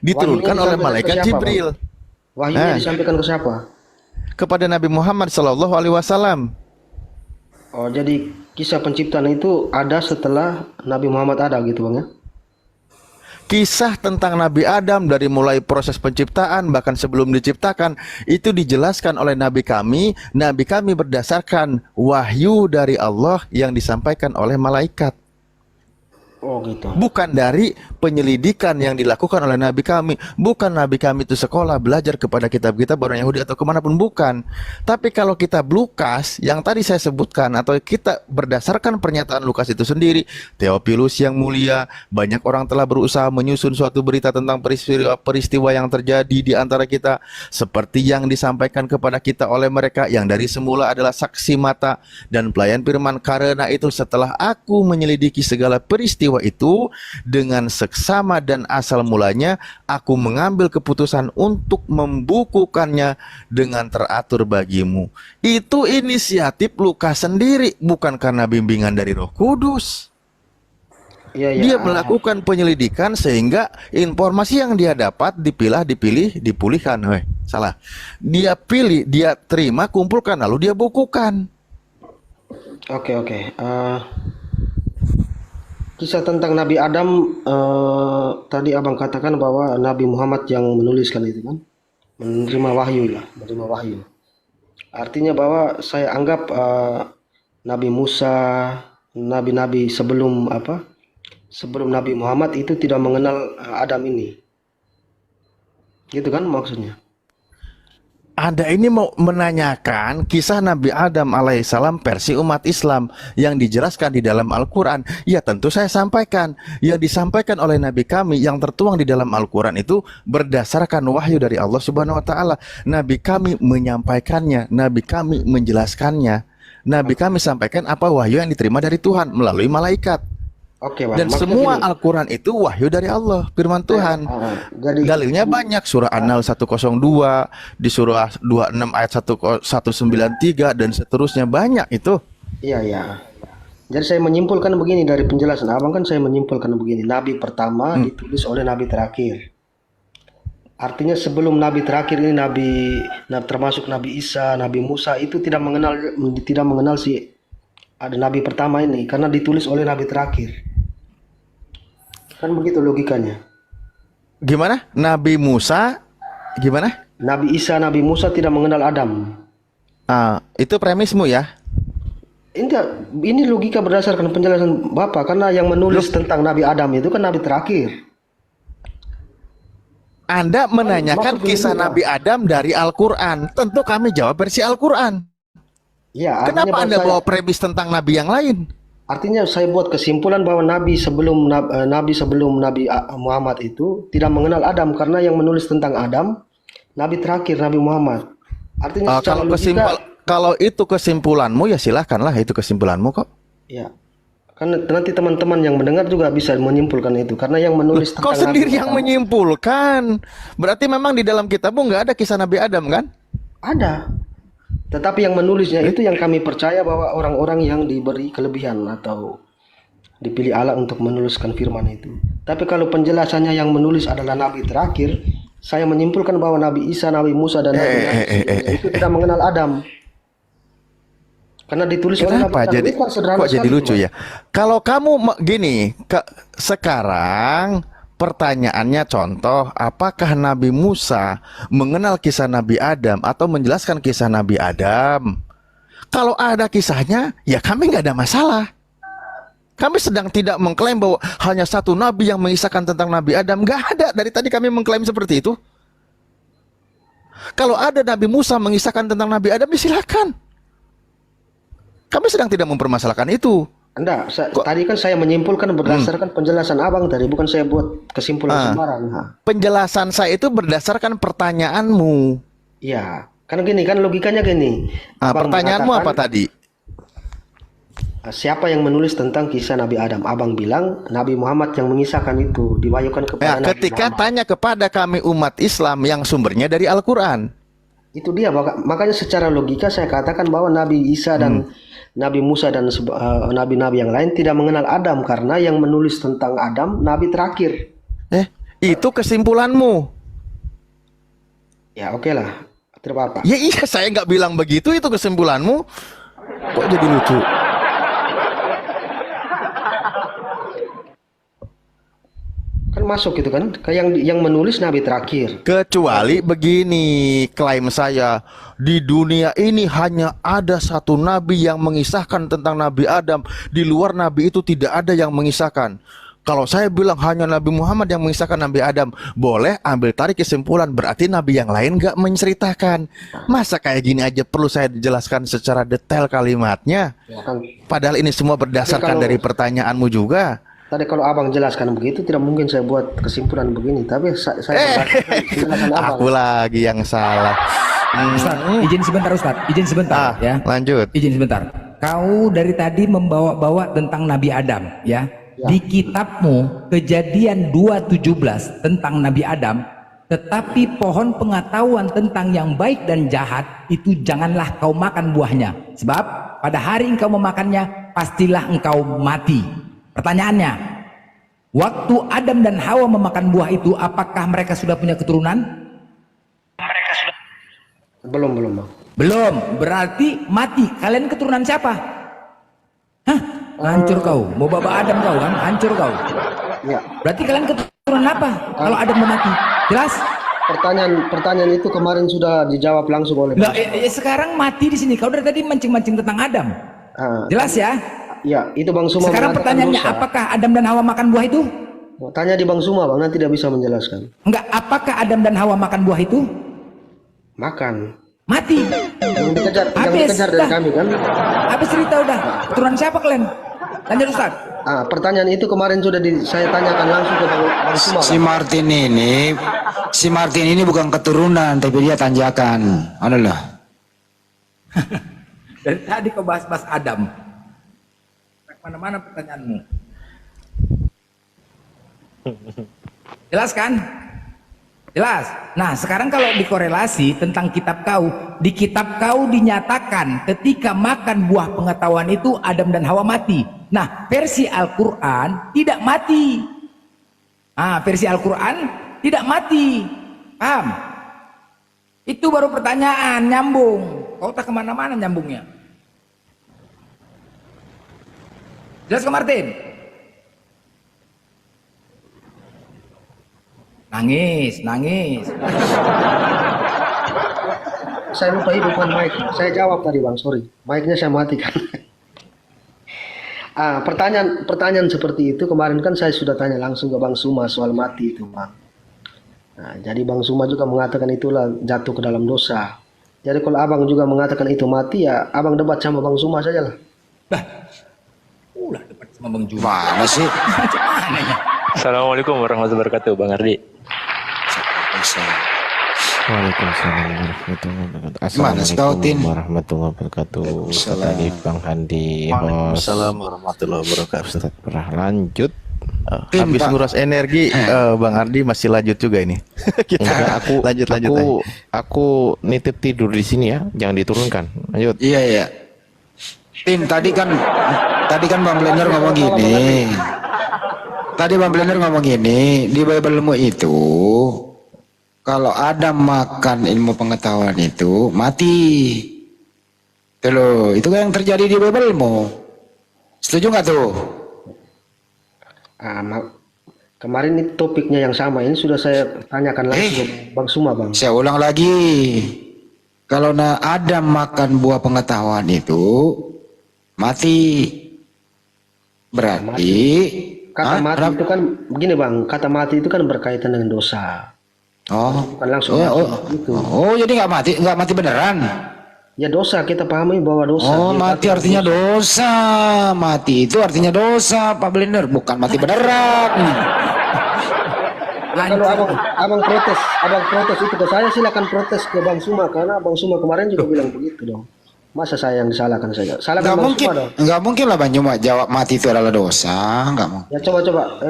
diturunkan wahyunya oleh disampaikan malaikat ke siapa, Jibril Bang? Wahyunya disampaikan ke siapa? kepada Nabi Muhammad SAW. Oh, jadi kisah penciptaan itu ada setelah Nabi Muhammad ada gitu, Bang ya? Kisah tentang Nabi Adam dari mulai proses penciptaan bahkan sebelum diciptakan itu dijelaskan oleh Nabi kami. Nabi kami berdasarkan wahyu dari Allah yang disampaikan oleh malaikat. Oh gitu. Bukan dari penyelidikan yang dilakukan oleh Nabi kami. Bukan Nabi kami itu sekolah belajar kepada kitab-kitab orang Yahudi atau kemanapun, bukan. Tapi kalau kitab Lukas yang tadi saya sebutkan, atau kita berdasarkan pernyataan Lukas itu sendiri, Theophilus yang mulia, banyak orang telah berusaha menyusun suatu berita tentang peristiwa yang terjadi di antara kita, seperti yang disampaikan kepada kita oleh mereka yang dari semula adalah saksi mata dan pelayan firman. Karena itu setelah aku menyelidiki segala peristiwa itu dengan seksama dan asal mulanya, aku mengambil keputusan untuk membukukannya dengan teratur bagimu. Itu inisiatif Lukas sendiri, bukan karena bimbingan dari Roh Kudus. Dia melakukan penyelidikan sehingga informasi yang dia dapat dipulihkan. Salah. Dia pilih, dia terima, kumpulkan, lalu dia bukukan. Oke. Kisah tentang Nabi Adam, tadi abang katakan bahwa Nabi Muhammad yang menuliskan itu kan, menerima wahyu. Artinya bahwa saya anggap Nabi Musa, nabi-nabi sebelum Nabi Muhammad itu tidak mengenal Adam ini, gitu kan maksudnya? Anda ini mau menanyakan kisah Nabi Adam alaihissalam versi umat Islam yang dijelaskan di dalam Al-Quran. Ya tentu saya sampaikan. Yang disampaikan oleh Nabi kami yang tertuang di dalam Al-Quran itu berdasarkan wahyu dari Allah Subhanahu Wa Taala. Nabi kami menyampaikannya, Nabi kami menjelaskannya. Nabi kami sampaikan apa wahyu yang diterima dari Tuhan melalui malaikat. Oke, Bang. Dan Maksudnya semua gini. Al-Quran itu wahyu dari Allah, firman Tuhan. Jadi Dalilnya banyak, surah An-Nahl 102, di surah 26 ayat 193 dan seterusnya, banyak itu. Iya. Jadi saya menyimpulkan begini dari penjelasan abang kan, saya menyimpulkan begini. Nabi pertama ditulis oleh Nabi terakhir. Artinya sebelum Nabi terakhir ini termasuk Nabi Isa, Nabi Musa itu tidak mengenal si ada Nabi pertama ini karena ditulis oleh Nabi terakhir. Kan begitu logikanya. Gimana? Nabi Musa gimana? Nabi Isa, Nabi Musa tidak mengenal Adam. Itu premismu ya? Ini logika berdasarkan penjelasan Bapak, karena yang menulis tentang Nabi Adam itu kan Nabi terakhir. Anda menanyakan kisah Nabi Adam dari Al-Quran. Tentu kami jawab versi Al-Quran. Ya, Kenapa Anda bawa premis tentang Nabi yang lain? Artinya saya buat kesimpulan bahwa Nabi sebelum Nabi Muhammad itu tidak mengenal Adam, karena yang menulis tentang Adam Nabi terakhir, Nabi Muhammad. Artinya kalau itu kesimpulanmu ya silahkanlah, itu kesimpulanmu kok. Ya, kan nanti teman-teman yang mendengar juga bisa menyimpulkan itu, karena yang menulis tentang Kau sendiri Nabi yang menyimpulkan. Berarti memang di dalam kitabmu nggak ada kisah Nabi Adam kan? ada. Tetapi yang menulisnya itu yang kami percaya bahwa orang-orang yang diberi kelebihan atau dipilih Allah untuk menuliskan firman itu. Tapi kalau penjelasannya yang menulis adalah Nabi terakhir, saya menyimpulkan bahwa Nabi Isa, Nabi Musa dan Nabi itu tidak mengenal Adam. Karena ditulis oleh Nabi Kenapa Adam. jadi Ini kan sederhana kok jadi sekali, lucu Bang. ya? Kalau kamu gini, sekarang pertanyaannya contoh, apakah Nabi Musa mengenal kisah Nabi Adam atau menjelaskan kisah Nabi Adam? Kalau ada kisahnya, ya kami nggak ada masalah. Kami sedang tidak mengklaim bahwa hanya satu Nabi yang mengisahkan tentang Nabi Adam. Nggak ada. Dari tadi kami mengklaim seperti itu. Kalau ada Nabi Musa mengisahkan tentang Nabi Adam, ya silakan. Kami sedang tidak mempermasalahkan itu. Enggak, tadi kan saya menyimpulkan berdasarkan penjelasan abang tadi, bukan saya buat kesimpulan sembarang. Penjelasan saya itu berdasarkan pertanyaanmu. Iya, kan gini, kan logikanya gini. Abang Pertanyaanmu apa mengatakan, tadi? siapa yang menulis tentang kisah Nabi Adam? Abang bilang Nabi Muhammad yang mengisahkan itu, diwahyukan kepada Ya, Nabi ketika Muhammad. tanya kepada kami umat Islam yang sumbernya dari Al-Quran. Itu dia, makanya secara logika saya katakan bahwa Nabi Isa dan Nabi Musa dan nabi-nabi yang lain tidak mengenal Adam karena yang menulis tentang Adam Nabi terakhir. Itu kesimpulanmu. Ya oke lah, tidak apa-apa. Ya iya, saya nggak bilang begitu, itu kesimpulanmu. Kok jadi lucu? Kan masuk gitu kan, kayak yang menulis Nabi terakhir. Kecuali begini, klaim saya, di dunia ini hanya ada satu nabi yang mengisahkan tentang Nabi Adam. Di luar nabi itu tidak ada yang mengisahkan. Kalau saya bilang hanya Nabi Muhammad yang mengisahkan Nabi Adam, boleh ambil tarik kesimpulan, berarti nabi yang lain nggak menceritakan. Masa kayak gini aja perlu saya jelaskan secara detail kalimatnya? Ya kan. Padahal ini semua berdasarkan dari pertanyaanmu juga. Tadi kalau abang jelaskan begitu, tidak mungkin saya buat kesimpulan begini. Tapi saya berdasarkan penjelasan abang. Aku lagi yang salah. Ustaz, izin sebentar Ustaz, izin sebentar ya. Lanjut. Izin sebentar. Kau dari tadi membawa-bawa tentang Nabi Adam ya. Di kitabmu Kejadian 2:17 tentang Nabi Adam, tetapi pohon pengetahuan tentang yang baik dan jahat itu janganlah kau makan buahnya, sebab pada hari engkau memakannya pastilah engkau mati. Pertanyaannya, waktu Adam dan Hawa memakan buah itu, apakah mereka sudah punya keturunan? Belum, Bang. Belum, berarti mati. Kalian keturunan siapa? Hah? Hancur kau. Mau bawa Adam kau kan? Hancur kau. Ya. Berarti kalian keturunan apa? Kalau Adam mau mati. Jelas? Pertanyaan itu kemarin sudah dijawab langsung oleh. Nah, sekarang mati di sini. Kau dari tadi mancing-mancing tentang Adam. Jelas ya? Ya, itu Bang Suma. Sekarang mengatakan pertanyaannya, dosa. apakah Adam dan Hawa makan buah itu? Tanya di Bang Suma, Bang, nanti tidak bisa menjelaskan. Enggak, apakah Adam dan Hawa makan buah itu? Makan. Mati. Yang dikejar dari Dah. kami kan. Habis cerita udah. Keturunan siapa kalian? Lanjut Ustaz. Pertanyaan itu kemarin sudah saya tanyakan langsung ke Bang Suma. Si Martin ini bukan keturunan, tapi dia tanjakan. Adalah. Dari tadi kau bahas-bahas Adam. Mana-mana pertanyaanmu. Jelas kan? Jelas. Nah, sekarang kalau dikorelasi tentang kitab kau, di kitab kau dinyatakan ketika makan buah pengetahuan itu Adam dan Hawa mati. Nah, versi Al-Quran tidak mati. Versi Al-Quran tidak mati. Paham? Itu baru pertanyaan, nyambung. Kau tak kemana-mana nyambungnya. Jelas ke Martin? Nangis. Saya lupa hidupkan mic. Saya jawab tadi Bang, sorry. Mic-nya saya matikan. Pertanyaan seperti itu kemarin kan saya sudah tanya langsung ke Bang Suma soal mati itu, Bang. Nah, jadi Bang Suma juga mengatakan itulah jatuh ke dalam dosa. Jadi kalau Abang juga mengatakan itu mati, ya Abang debat sama Bang Suma saja lah. Debat sama Bang Juma. Mana sih? Macam mana ya? Assalamualaikum warahmatullahi wabarakatuh, Bang Ardi. Waalaikumsalam warahmatullahi wabarakatuh. Mana sih kau, Tin? Warahmatullahi wabarakatuh. Tadi Bang Handi. Waalaikumsalam warahmatullahi wabarakatuh. Ustaz pernah lanjut. Habis Pak. nguras energi, Bang Ardi masih lanjut juga ini. Aku lanjut. Aku nitip tidur di sini ya, jangan diturunkan. Lanjut. Iya. Tim, tadi kan Bang Blender ngomong gini. Tadi Bang Blender ngomong gini, di Bible-mu itu kalau Adam makan ilmu pengetahuan itu mati. Tuh loh, itu yang terjadi di Bibelmu. Setuju nggak tuh? Kemarin itu topiknya yang sama. Ini sudah saya tanyakan lagi ke Bang Suma, Bang. Saya ulang lagi. Kalau Adam makan buah pengetahuan itu mati. Berarti Kata mati itu kan begini, Bang. Kata mati itu kan berkaitan dengan dosa. Oh, Bukan langsung mati gitu. jadi nggak mati beneran. Ya dosa, kita pahami bahwa dosa. Oh, Ya, mati artinya dosa. Mati itu artinya dosa, Pak Blender, bukan mati beneran. Ya, kalau abang protes itu ke saya, silakan protes ke Bang Suma, karena Bang Suma kemarin juga bilang begitu dong. Masa saya yang disalahkan saja? Salahkan Nggak Bang mungkin, Suma dong. nggak mungkin lah Bang Cuma jawab mati itu adalah dosa, nggak mungkin. Ya coba,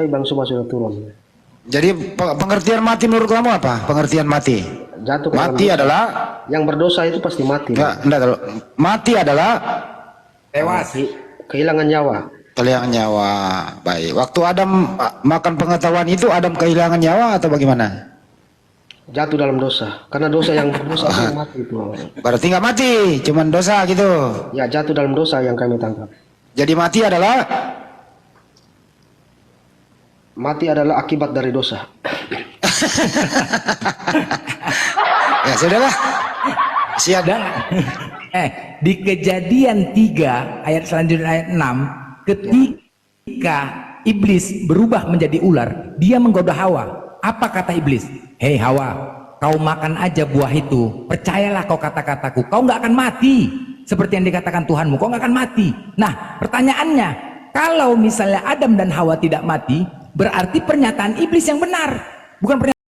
Bang Suma sudah turun. Jadi pengertian mati menurut kamu apa? Pengertian mati? Jatuh ke dalam Mati dosa. adalah Yang berdosa itu pasti mati. enggak, mati adalah Tewas. Kehilangan nyawa. kehilangan nyawa. Baik. Waktu Adam makan pengetahuan itu Adam kehilangan nyawa atau bagaimana? Jatuh dalam dosa. Karena dosa yang berdosa itu yang mati itu. Berarti nggak mati, cuman dosa gitu. Ya jatuh dalam dosa yang kami tangkap. Jadi mati adalah akibat dari dosa. ya sudahlah. Siap. Dan di Kejadian 3 ayat selanjutnya ayat 6, ketika iblis berubah menjadi ular, dia menggoda Hawa. Apa kata iblis? Hei Hawa, kau makan aja buah itu, percayalah kau kata-kataku, kau nggak akan mati seperti yang dikatakan Tuhanmu, kau nggak akan mati. Nah pertanyaannya, kalau misalnya Adam dan Hawa tidak mati, berarti pernyataan iblis yang benar, bukan pernyataan